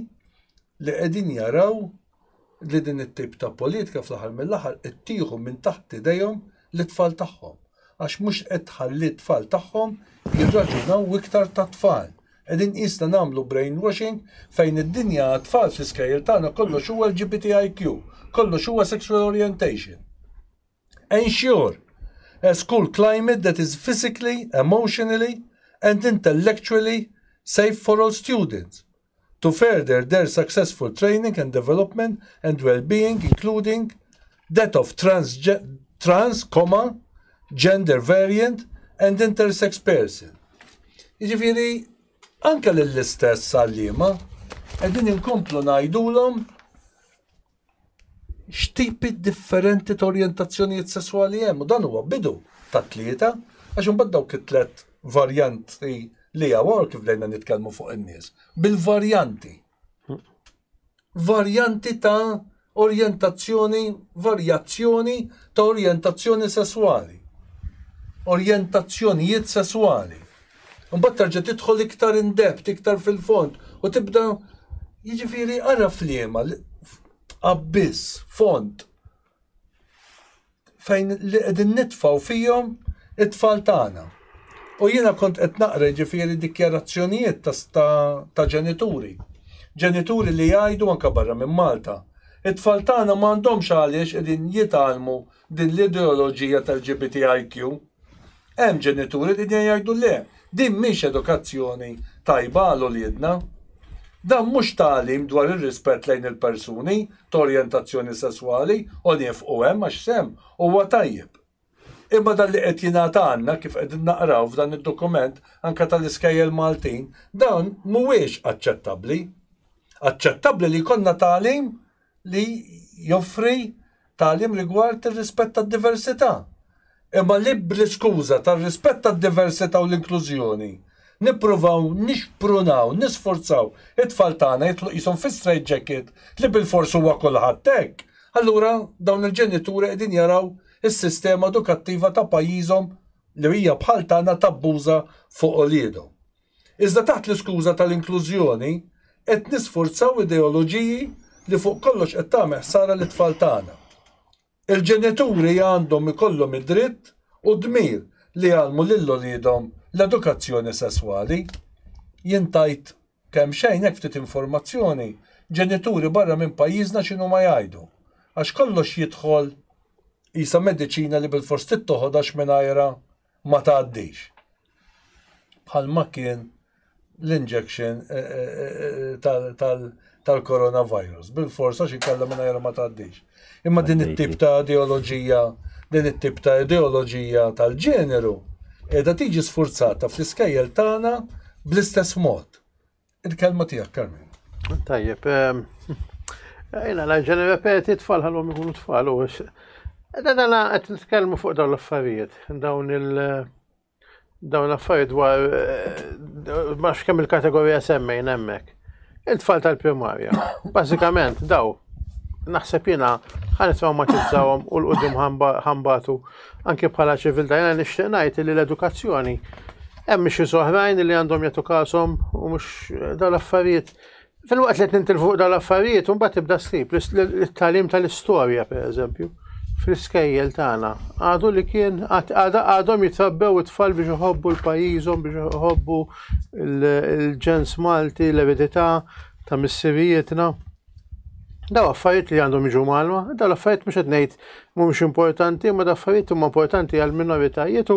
li qegħdin jaraw li din it-tip ta' politika fl-aħħar mill-aħħar ittieħu minn taħt idejhom l-tfal tagħhom. Għax mhux qed tħalli t-tfal tagħhom jirraġunaw iktar ta' tfal. Qegħdin qisna nagħmlu brainwashing fejn id-dinja tfal fl-iskejjel tagħna kollox huwa LGBTIQ, kollox huwa sexual orientation. Ensure a school climate that is physically, emotionally and intellectually safe for all students, to further their successful training and development and well-being, including that of trans, gender variant and intersex person. Jiġifieri anke lill-istess għalliema qegħdin inkomplu ngħidulhom x'tipi differenti ta' orjentazzjonijiet sesswali hemm, u dan huwa bidu ta' tlieta, għax imbagħad dawk it-tliet varjanti li hawn kif bdejna nitkellmu fuq in-nies. Bil-varjanti. Varjanti ta' orjentazzjoni, varjazzjoni ta' orjentazzjoni sesswali. Orjentazzjonijiet sesswali. Imbagħad terġa' tidħol iktar in-depth, iktar fil-fond, u tibda jiġifieri ara fliema abbiss, font, fejn li qegħdin nitfgħu fihom it-tfal tagħna. U jiena kont qed naqra ġifieri dikjarazzjonijiet ta' ġenituri. Ġenituri li jgħidu anke barra minn Malta. It-tfal tagħna m'għandhomx għaliex qegħdin jitgħallmu din l-ideoloġija tal-LGBTIQ. Hemm ġenituri li jgħidu le, din mhix edukazzjoni tajba għal uliedna. Dan mhux tagħlim dwar ir-rispett lejn il-persuni ta' orjentazzjoni sesswali u nifqu hemm għax sem huwa tajjeb. Imma dan li qed jingħata għandna kif qegħdin naqraw f'dan id-dokument anke tal-iskejjel Maltin, dan mhuwiex aċċettabbli. Aċċettabbli li jkollna tagħlim li joffri tagħlim rigward ir-rispett tad-diversità. Imma li bl-iskuża tar-rispett tad-diversità u l-inklużjoni nippruvaw nixprunaw, nisforzaw it-tfal tagħna jitlu qishom fi straight jacket li bil-fors huwa kulħadd hekk. Allura dawn il-ġenituri qegħdin jaraw is-sistema edukattiva ta' pajjiżhom li hija bħal tagħna tabbuża fuq oliedhom. Iżda taħt l-iskuża tal-inklużjoni qed nisforzaw ideoloġiji li fuq kollox qed tagħmel ħsara lit-tfal tagħna. Il-ġenituri għandhom ikollhom id-dritt u dmir li jgħallmu lil oliedhom l-edukazzjoni sesswali. Jien tajt kemm xejn hekk ftit informazzjoni, ġenituri barra minn pajjiżna x'inhu ma jgħidu. Għax kollox jidħol qisha mediċina li bil-fors tittoħodx mingħajrha ma tgħaddix. Bħalma kien l-injection tal-coronavirus. Bil-fors għax ikella mingħajrha ma tgħaddix. Imma din it-tip ta' ideoloġija tal-ġeneru qiegħda tiġi sfurzata fl-iskejjel tagħna bl-istess mod. Il-kelma tiegħek, Carmen. Tajjeb, jiena l-ġen repeti tfal ħallhom ikunu tfal u dana qed nitkellmu fuq dawn l-affarijiet, dawn l-affarijiet dwar ma kemm il-kategorija semmejn hemmhekk. Il-tfal tal-primarja. Bażikament daw naħseb jiena ħan traumatizzawhom u l-qudiem ħambatu anke bħala ċiviltà. Jiena nixtieq ngħid li l-edukazzjoni hemm xi soħrajn li għandhom jagħtu kasom u mhux dawn l-affarijiet. Fil-waqt li qed nintilfu dawn l-affarijiet u mbagħad tibda ssib it-tagħlim tal-istorja pereżempju fl-iskejjel tagħna. Għadu li kien għadhom jitrabbew it-tfal biex iħobbu l-pajjiżhom, biex iħobbu l-ġens Malti, l-eredità ta' missirietna. Daw affarijiet li għandhom jiġu malma, daw affarijiet mhux qed ngħid mhumiex importanti, ma daw affarijiet huma importanti għal minoritajiet u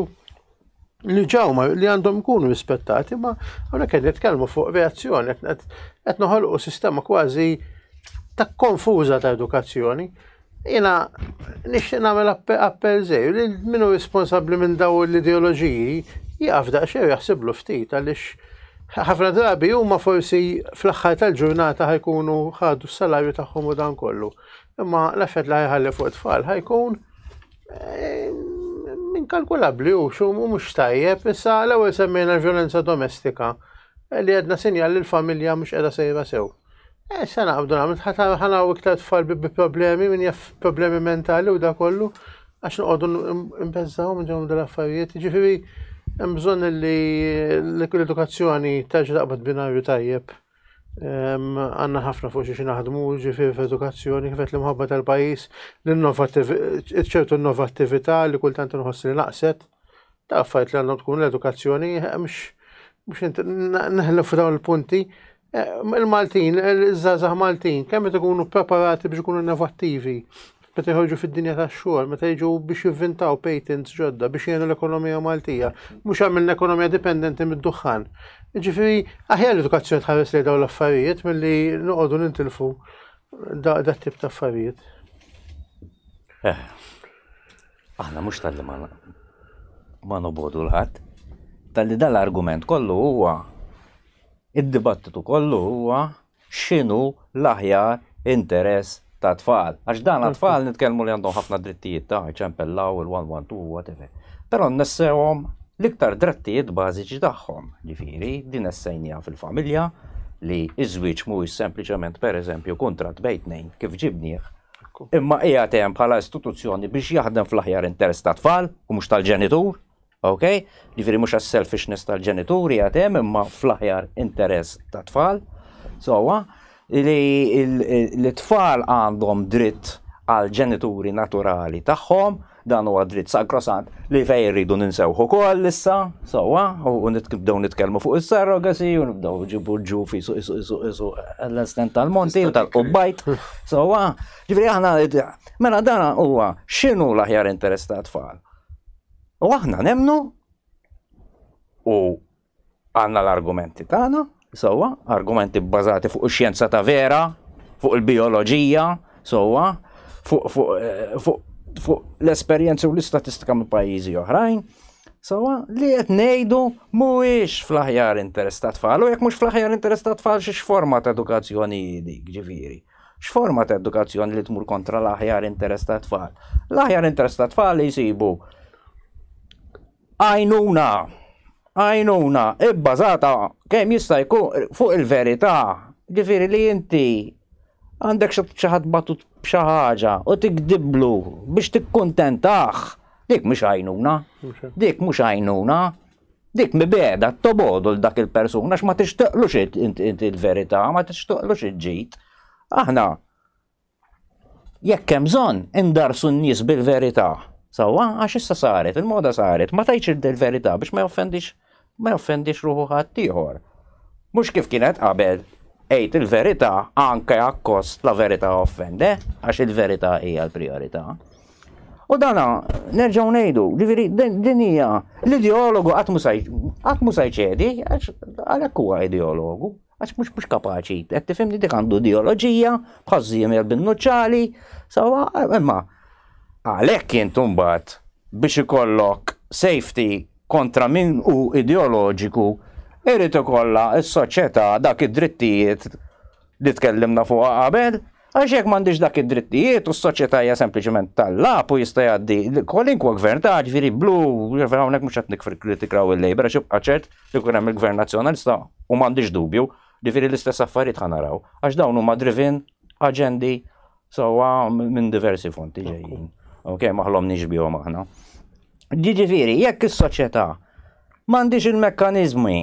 li ġewma li għandhom ikunu rispettati, ma hawnhekk qed nitkellmu fuq reazzjoni qed noħolqu sistema kważi ta' konfuża ta' edukazzjoni. Jiena nixtieq nagħmel appell żejr li min hu responsabbli minn daw l-ideoloġiji jaqaf daqsxejn jaħsiblu ftit għaliex ħafna drabi huma forsi fl-aħħar tal-ġurnata ħajkunu ħadu s-salarju tagħhom u dan kollu. Imma l-effett li ħajħalli fuq it-tfal ħajkun inkalkulabbli u mhux tajjeb. Issa l-ewwel semmejna l-vjolenza domestika li għedna sinjal li l-familja mhux qiegħda sejra sew. Issa naqbdu nagħmlu ħanaw iktar tfal bi problemi minn jaf problemi mentali u da kollu għax noqogħdu nbeżżaw minn ġewhom dal-affarijiet. Ġifieri hemm bżonn li l-edukazzjoni terġa' taqbad binarju tajjeb. Għandna ħafna fuq xi naħdmu ġifieri f'edukazzjoni kif qed l-imħabba tal-pajjiż, ċertu innovattività li kultant inħoss li naqset. Ta' affarijiet li għandhom tkun l-edukazzjoni mhux neħlu f'dawn il-punti. Il-Maltin, iż-żgħażagħ Maltin, kemm qed ikunu preparati biex ikunu innovattivi meta jħorġu fid-dinja tax-xogħol, meta jiġu biex jivvintaw patents ġodda biex jgħinu l-ekonomija Maltija, mhux għamilna ekonomija dipendenti mid-duħħan. Jiġifieri aħjar l-edukazzjoni tħares lejn dawn l-affarijiet milli noqogħdu nintilfu dat tip ta' affarijiet. Aħna mhux tal-li ma nobodu l-ħadd. tal-li dal-argument kollu huwa, id-dibattitu kollu huwa x'inhu l-aħjar interess ta' tfal. Għax dan għat-tfal nitkellmu li għandhom ħafna drittijiet ta' ċempellaw il-112, whatever. Però nessewhom l-iktar drittijiet bażiċi tagħhom. Ġifieri, din essejnija fil-familja li iż-żwieġ mhuwiex sempliċement pereżempju kuntratt bejn tnejn kif ġibnieh. Imma qiegħed hemm bħala istituzzjoni biex jaħdem fl-aħjar interess ta' tfal u mhux tal-ġenitur, ok? Ġifieri mhux għas-selfishness tal-ġenitur qiegħed hemm imma fl-aħjar interess ta' tfal. Sewwa li l-tfal għandhom dritt għal ġenituri naturali tagħhom, dan huwa dritt sakrosant li fejn irridu ninsewħu ukoll issa, sewwa, u nibdew nitkellmu fuq is-surrogacy u nibdew ġibu ġufi isu l-estent tal-monti u tal-qubbajt, sewwa. Ġifieri aħna mela dan huwa x'inhu l-aħjar interess ta' tfal. U aħna nemmnu u għandna l-argumenti tagħna, sewwa, argumenti bbażati fuq ix-xjenza ta' vera, fuq il-bioloġija, sewwa, fuq l-esperjenzi u l-istatistika minn pajjiżi oħrajn, sewwa li qed ngħidu mhuwiex fl-aħjar interess ta' tfal, u jekk mhux fl-aħjar interess ta' tfal x'forma ta' edukazzjoni dik, ġifieri. X'forma ta' edukazzjoni li tmur kontra l-aħjar interess ta' tfal? L-aħjar interess ta' tfal li jsibu għajnuna, ibbażata kemm jista' jkun fuq il-verità, ġifieri li inti għandek xi ħadd batut b'xi ħaġa u tikdiblu biex tikkuntentah, dik mhux għajnuna, dik mhux għajnuna, dik mibeda tobodu l dak il-persuna x'ma tixtieqlux inti l-verità, ma tixtieqlux iġġid. Aħna jekk hemm bżonn indarsu n-nies bil-verità. Sewwa, għax issa saret, il-moda saret, ma tgħidx il-verità biex ma joffendix ruħu ħadd ieħor. Mhux kif kienet qabel, ejt il-verità anke akkost la verità offende, għax il-verità hija l-prijorità. U dana nerġgħu ngħidu, ġifieri din hija l-ideologu qatt mhu se jċedi, għalhekk huwa ideologu, għax mhux kapaċi. Qed tifhimni dik għandu ideoloġija bħal Żiemel bin-Nuċċali, sewwa, imma għalhekk intu mbagħad biex ikollok safety kontra min hu ideoloġiku, irid ikollha s-soċjetà dak id-drittijiet li tkellimna fuq qabel, għax jekk m'għandix dak id-drittijiet u s-soċjetà hija sempliċement tal-lab u jista' jgħaddi kwalinkwa gvern ta' ġifieri blu, hawnhekk mhux qed nikkritikaw il-Labor għax jibqa' ċert li jkun hemm il-gvern nazzjonalista u m'għandix dubju, ġifieri l-istess affarijiet ħanaraw, għax dawn huma driven aġendi sewwa minn diversi fonti ġejjin. Ok, maħlomniex bihom aħna. Ġifieri, jekk is-soċjetà m'għandix il-mekkaniżmi,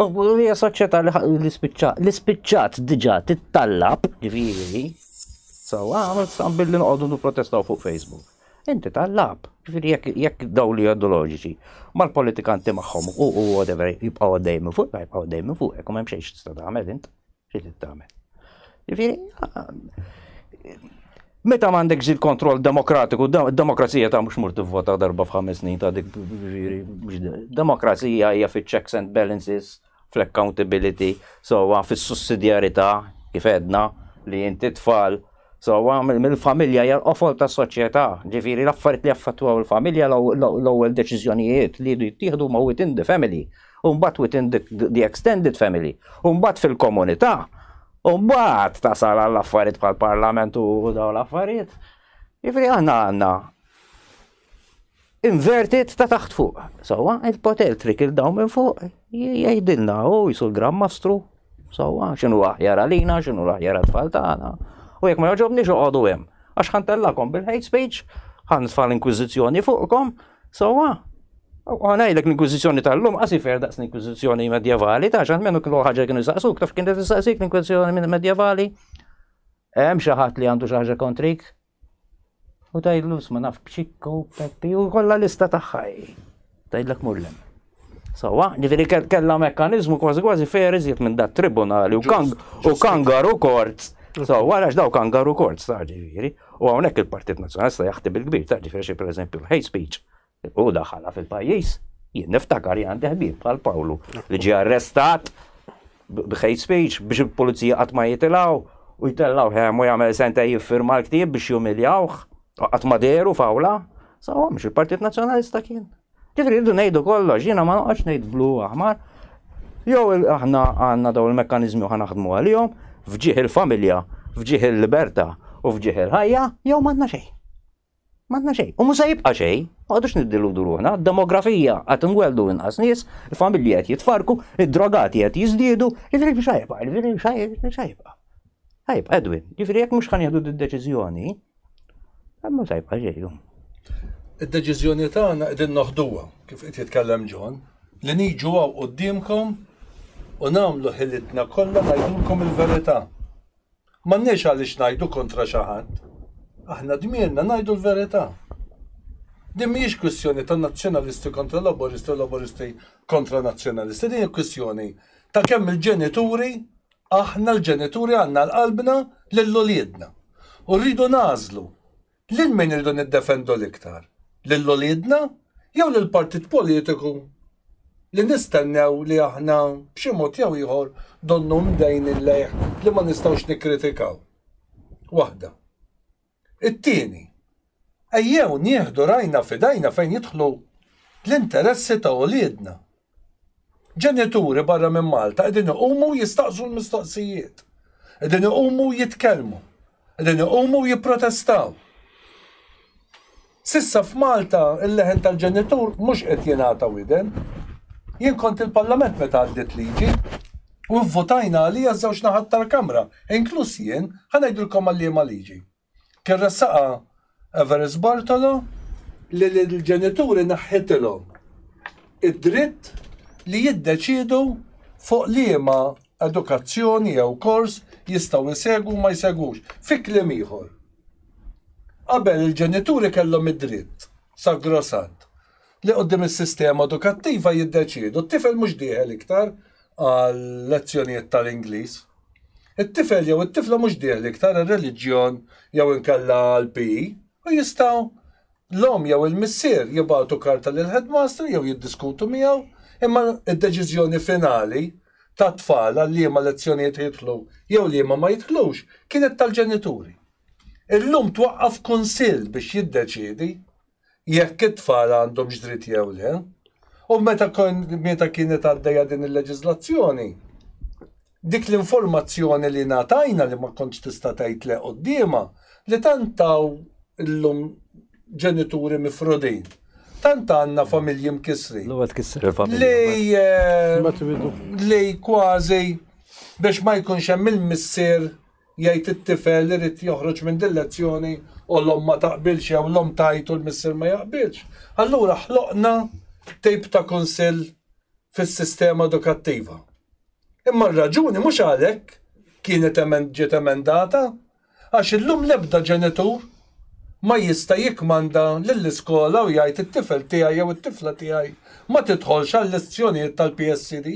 u hija soċjetà li spiċċat diġà tittallab, ġifieri, sewwa billi noqogħdu nipprotestaw fuq Facebook. Inti tallab, ġifieri jekk dawn li ideoloġiċi mal-politikanti magħhom u whatever jibqgħu għaddejjin minn fuq, jibqgħu għaddejjin minn fuq, hekk m'hemm xejn tista' tagħmel int, xi trid tagħmel. Ġifieri, meta m'għandekx il-kontroll demokratiku, id-demokrazija ta' mhux mur tivvota darba f'5 snin ta' dik demokrazija hija fi-checks and balances, fl-accountability, sewwa fis-sussidjarjetà kif għedna li inti tfal, sewwa mill-familja hija l-qofol tas-soċjetà, ġifieri l-affarijiet li jaffettwaw il-familja l-ewwel deċiżjonijiet li jridu jittieħdu ma' within the family, u mbagħad within the extended family, u mbagħad fil-komunità. U mbagħad tasal għall-affarijiet bħall-Parlament u dawn l-affarijiet. Ġifieri aħna għandna inverted ta' taħt fuq. Sewwa il-poter trickle down minn fuq jgħidilna jisu l-Gramm Mastru. Sewwa x'inhu aħjar għalina, x'inhu l-aħjar għat-tfal tagħna. U jekk ma jogħġobniex oqgħodu hemm. Għax ħantellakom bil-hate speech, ħanitfal inkwiżizzjoni fuqkom, sewwa. Għanajlek l-Inkwiżizzjoni tal-lum, għasi fer daqs l-Inkwiżizzjoni medjevali, ta' ġan menu kellu ħaġa kienu jisaqsuk, taf kien tistaqsik l-Inkwiżizzjoni medjevali. Hemm xi ħadd li għandu xi ħaġa kontrik. U tgħidlu ma naf b'Ċikko, Peppi, u kollha lista tagħha. Tgħidlek murlem. Sewwa, ġifieri kellha mekkaniżmu kważi fair iżjed minn dat tribunali u kangaru courts. Sewwa għax daw kangaru courts ta' ġifieri. U hawnhekk il-Partit Nazzjonalista jaħtib il-kbir ta' ġifieri xi pereżempju l-hate speech. U daħħala fil-pajjiż, jien niftakar għandi ħbieb bħal Pawlu li ġie arrestat b'hate speech biex il-pulizija qatt ma jitilgħu u jtellgħu ħemu jagħmel sentej jiffirma l-ktieb biex jumiljawh qatt ma deru fawla. Sewwa mhux il-Partit Nazzjonalista kien. Ġifri rridu ngħidu kollox, jiena ma noqgħodx ngħid blu aħmar. Jew aħna għandna dawn il-mekkaniżmi ħa naħdmu għalihom fġieħ il-familja, fġieħ il-libertà u fġieħ il-ħajja, jew m'għandna xejn. M'għandna xejn. U mhux se jibqa' xejn, ma għadux niddiludu ruħna, d-demografija qed inweldu inqas nies, il-familji qed jitfarku, id-drogati qed jiżdiedu, ġifieri mhux ħajbqa', ġifieri mhux ħajbqa'. Ħajbqa' Edwin, ġifieri jekk mhux ħanieħdu d-deċiżjoni, ma se jibqa' xejn. Id-deċiżjoni tagħna qegħdin noħduha kif qed jitkellem John li niġu għaw qudiemkom u nagħmlu ħilitna kollha ngħidulkom il-verità. M'għandniex għaliex ngħidu kontra xi ħadd. Aħna dmirna ngħidu l-verità. Din mhijiex kwistjoni ta' nazzjonalisti kontra laboristi u laboristi kontra nazzjonalisti. Din hija kwistjoni ta' kemm il-ġenituri, aħna l-ġenituri għandna l-qalbna lill-uliedna. U rridu nażlu lil min irridu niddefendu l-iktar. Lill-uliedna jew lill-partit politiku li nistennew li aħna b'xi mod jew ieħor donnu mdejn il-lejħ li ma nistgħux nikkritikaw. Waħda. It-tieni, ejjew nieħdu rajna fidajna fejn jidħlu l-interessi ta' uliedna. Ġenituri barra minn Malta qegħdin iqumu jistaqsu l-mistoqsijiet. Qegħdin iqumu jitkellmu. Qegħdin iqumu jipprotestaw. Sissa f'Malta il-leħen tal-ġenitur mhux qed jingħata widen. Jien kont il-Parlament meta għaddiet liġi u vvotajna għalija żewġ naħat tal-Kamra, inkluż jien ħanajdulkom għalliema liġi. Kien ressaqa Everest Bartolo li l-ġenituri naħħitilhom id-dritt li jiddeċidu fuq liema edukazzjoni jew kors jistgħu jsegwu ma jsegwux fi kliem ieħor. Qabel il-ġenituri kellhom id-dritt sagrosant li qudiem is-sistema edukattiva jiddeċiedu. T-tifel mhux dieħel iktar għal lezzjonijiet tal-Ingliż. It-tifel jew it-tifla mhux dieħel iktar għar-reliġjon jew inkella għall-PE u jistgħu l-om jew il-missier jibgħatu karta lil headmaster jew jiddiskutu miegħu, imma d-deċiżjoni finali ta' tfal għal liema lezzjonijiet jidħlu jew liema ma jidħlux kienet tal-ġenituri. Illum twaqqaf kunsill biex jiddeċiedi jekk it-tfal għandhom dritt jew le. U meta kienet għaddejja din il-leġiżlazzjoni, dik l-informazzjoni li ngħatajna li ma kontx tista' tgħid le qudiema li tantaw illum ġenituri mifrudin. Tant għandna familji mkissri. Li kważi biex ma jkunx hemm il-missier jgħid it-tifel li rid joħroġ minn din lezzjoni u l-om ma taqbilx jew l-om tajtu l-missier ma jaqbilx. Allura ħloqna tip ta' kunsill fis-sistema edukattiva. Imma r-raġuni mhux għalhekk kienet ġiet emendata għax illum l-ebda ġenitur ma jista' jikmanda lill-iskola u jgħid it-tifel tiegħi jew it-tifla tiegħi ma tidħolx għall-lezzjonijiet tal-PSD,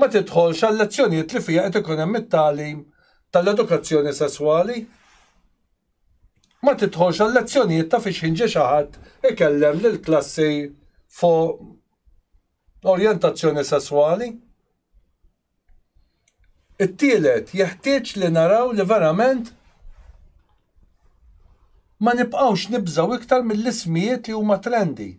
ma tidħolx għall-lezzjonijiet li fiha qed ikun hemm it-tagħlim tal-edukazzjoni sesswali, ma tidħolx għall-lezzjonijiet ta' fiex ħinġi xi ħadd ikellem lill-klassi fuq orjentazzjoni sesswali. It-tielet jeħtieġ li naraw li verament ma nibqgħux nibżgħu iktar mill-ismijiet li huma trendi.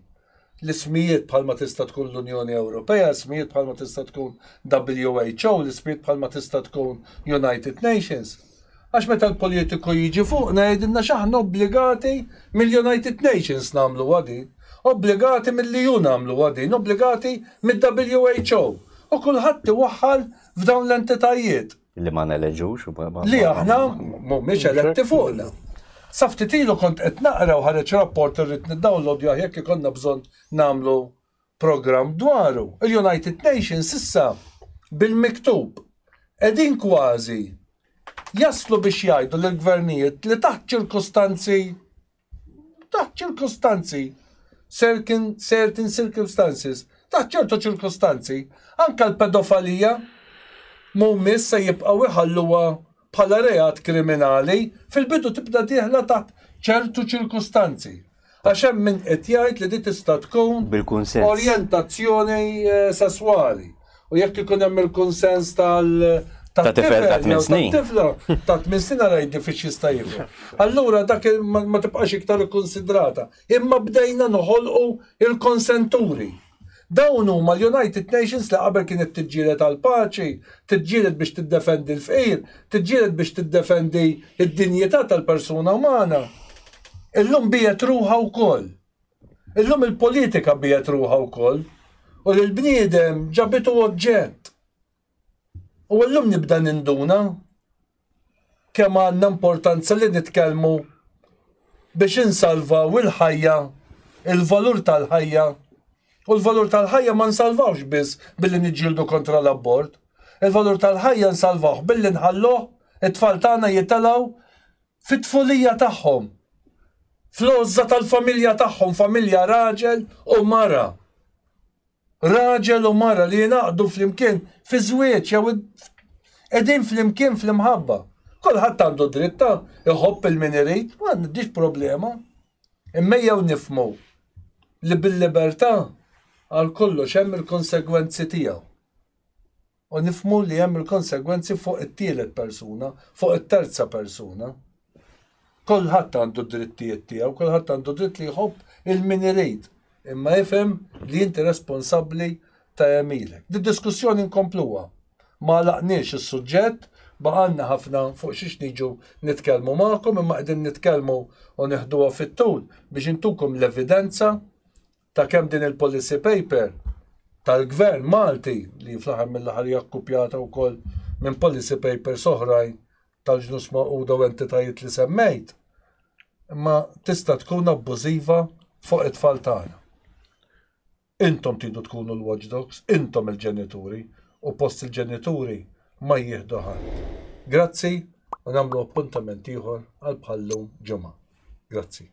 L-ismijiet bħalma tista' tkun l-Unjoni Ewropea, ismijiet bħalma tista' tkun WHO, l-ismijiet bħalma tista' tkun United Nations. Għax meta l-politiku jiġi fuqna jgħidilna x'aħna obbligati mill-United Nations nagħmlu għadin, obbligati mill-EU nagħmlu għadin, obbligati mill-WHO. U kulħadd iwaħħal f'dawn l-entitajiet. Li ma neleġux u li aħna mhumiex eletti fuqna. Saftit ilu kont qed naqra u ħareġ rapport irrid niddownloadja jekk ikollna bżonn nagħmlu programm dwaru. Il-United Nations issa bil-miktub qegħdin kważi jaslu biex jgħidu lill-gvernijiet li taħt ċirkostanzi certain circumstances, taħt ċertu ċirkostanzi, anke l-pedofilija mhumiex se jibqgħu iħalluha bħala reat kriminali fil-bidu tibda tieħla taħt ċertu ċirkustanzi. Għax hemm min qed jgħid li di tista' tkun orjentazzjoni sesswali. U jekk ikun hemm il-kunsens Ta' tifel ta' 8 snin. Tifla ta' 8 snin għara diffiċli jista' jifhem. Allura dak ma tibqax iktar ikkonsidrata. Imma bdejna noħolqu il-konsenturi. Dawn huma l-United Nations li qabel kienet tiġġieled għal paċi, tiġġieled biex tiddefendi l-fqir, tiġġieled biex tiddefendi id-dinjità tal-persuna umana. Illum bijet ruħa wkoll. Illum il-politika bijet ruħa wkoll. U l-bniedem ġabitu oġġett. U illum nibda ninduna kemm għandna importanza li nitkellmu biex insalvaw il-ħajja, il-valur tal-ħajja. U l-valur tal-ħajja ma nsalvawx biss billi niġġieldu kontra l-abort. Il-valur tal-ħajja nsalvawh billi nħalluh it-tfal tagħna jitalgħu fit-tfulija tagħhom. Fl-għożża tal-familja tagħhom, familja raġel u mara. Raġel u mara li jingħaqdu flimkien fi żwieġ jew qegħdin flimkien fl-imħabba. Kulħadd għandu dritta iħobb il-min irid, ma għandix problema. Imma jew nifhmu li bil-libertà għal kollox hemm il-konsegwenzi tiegħu. U nifhmu li hemm il-konsegwenzi fuq it-tielet persuna, fuq it-terza persuna. Kulħadd għandu drittijiet tiegħu, kulħadd għandu dritt li jħobb il-min irid. Imma jifhem li inti responsabbli ta' jemilek. Di diskussjoni nkompluha. Ma laqniex is-suġġett, baqalna ħafna fuq xiex niġu nitkellmu magħkom, imma qegħdin nitkellmu u neħduha fit-tul biex intukom l-evidenza ta' kemm din il-policy paper tal-gvern Malti li fl-aħħar mill-aħħar hija kkupjata wkoll minn policy papers oħrajn tal-ġnus magħquda u entitajiet li semmejt, imma tista' tkun abbużiva fuq it-tfal tagħna. Intom tridu tkunu l-watchdogs, intom il-ġenituri, u post il-ġenituri ma jieħdu ħadd. Grazzi u nagħmlu appuntament ieħor għal bħallum ġimgħa. Grazzi.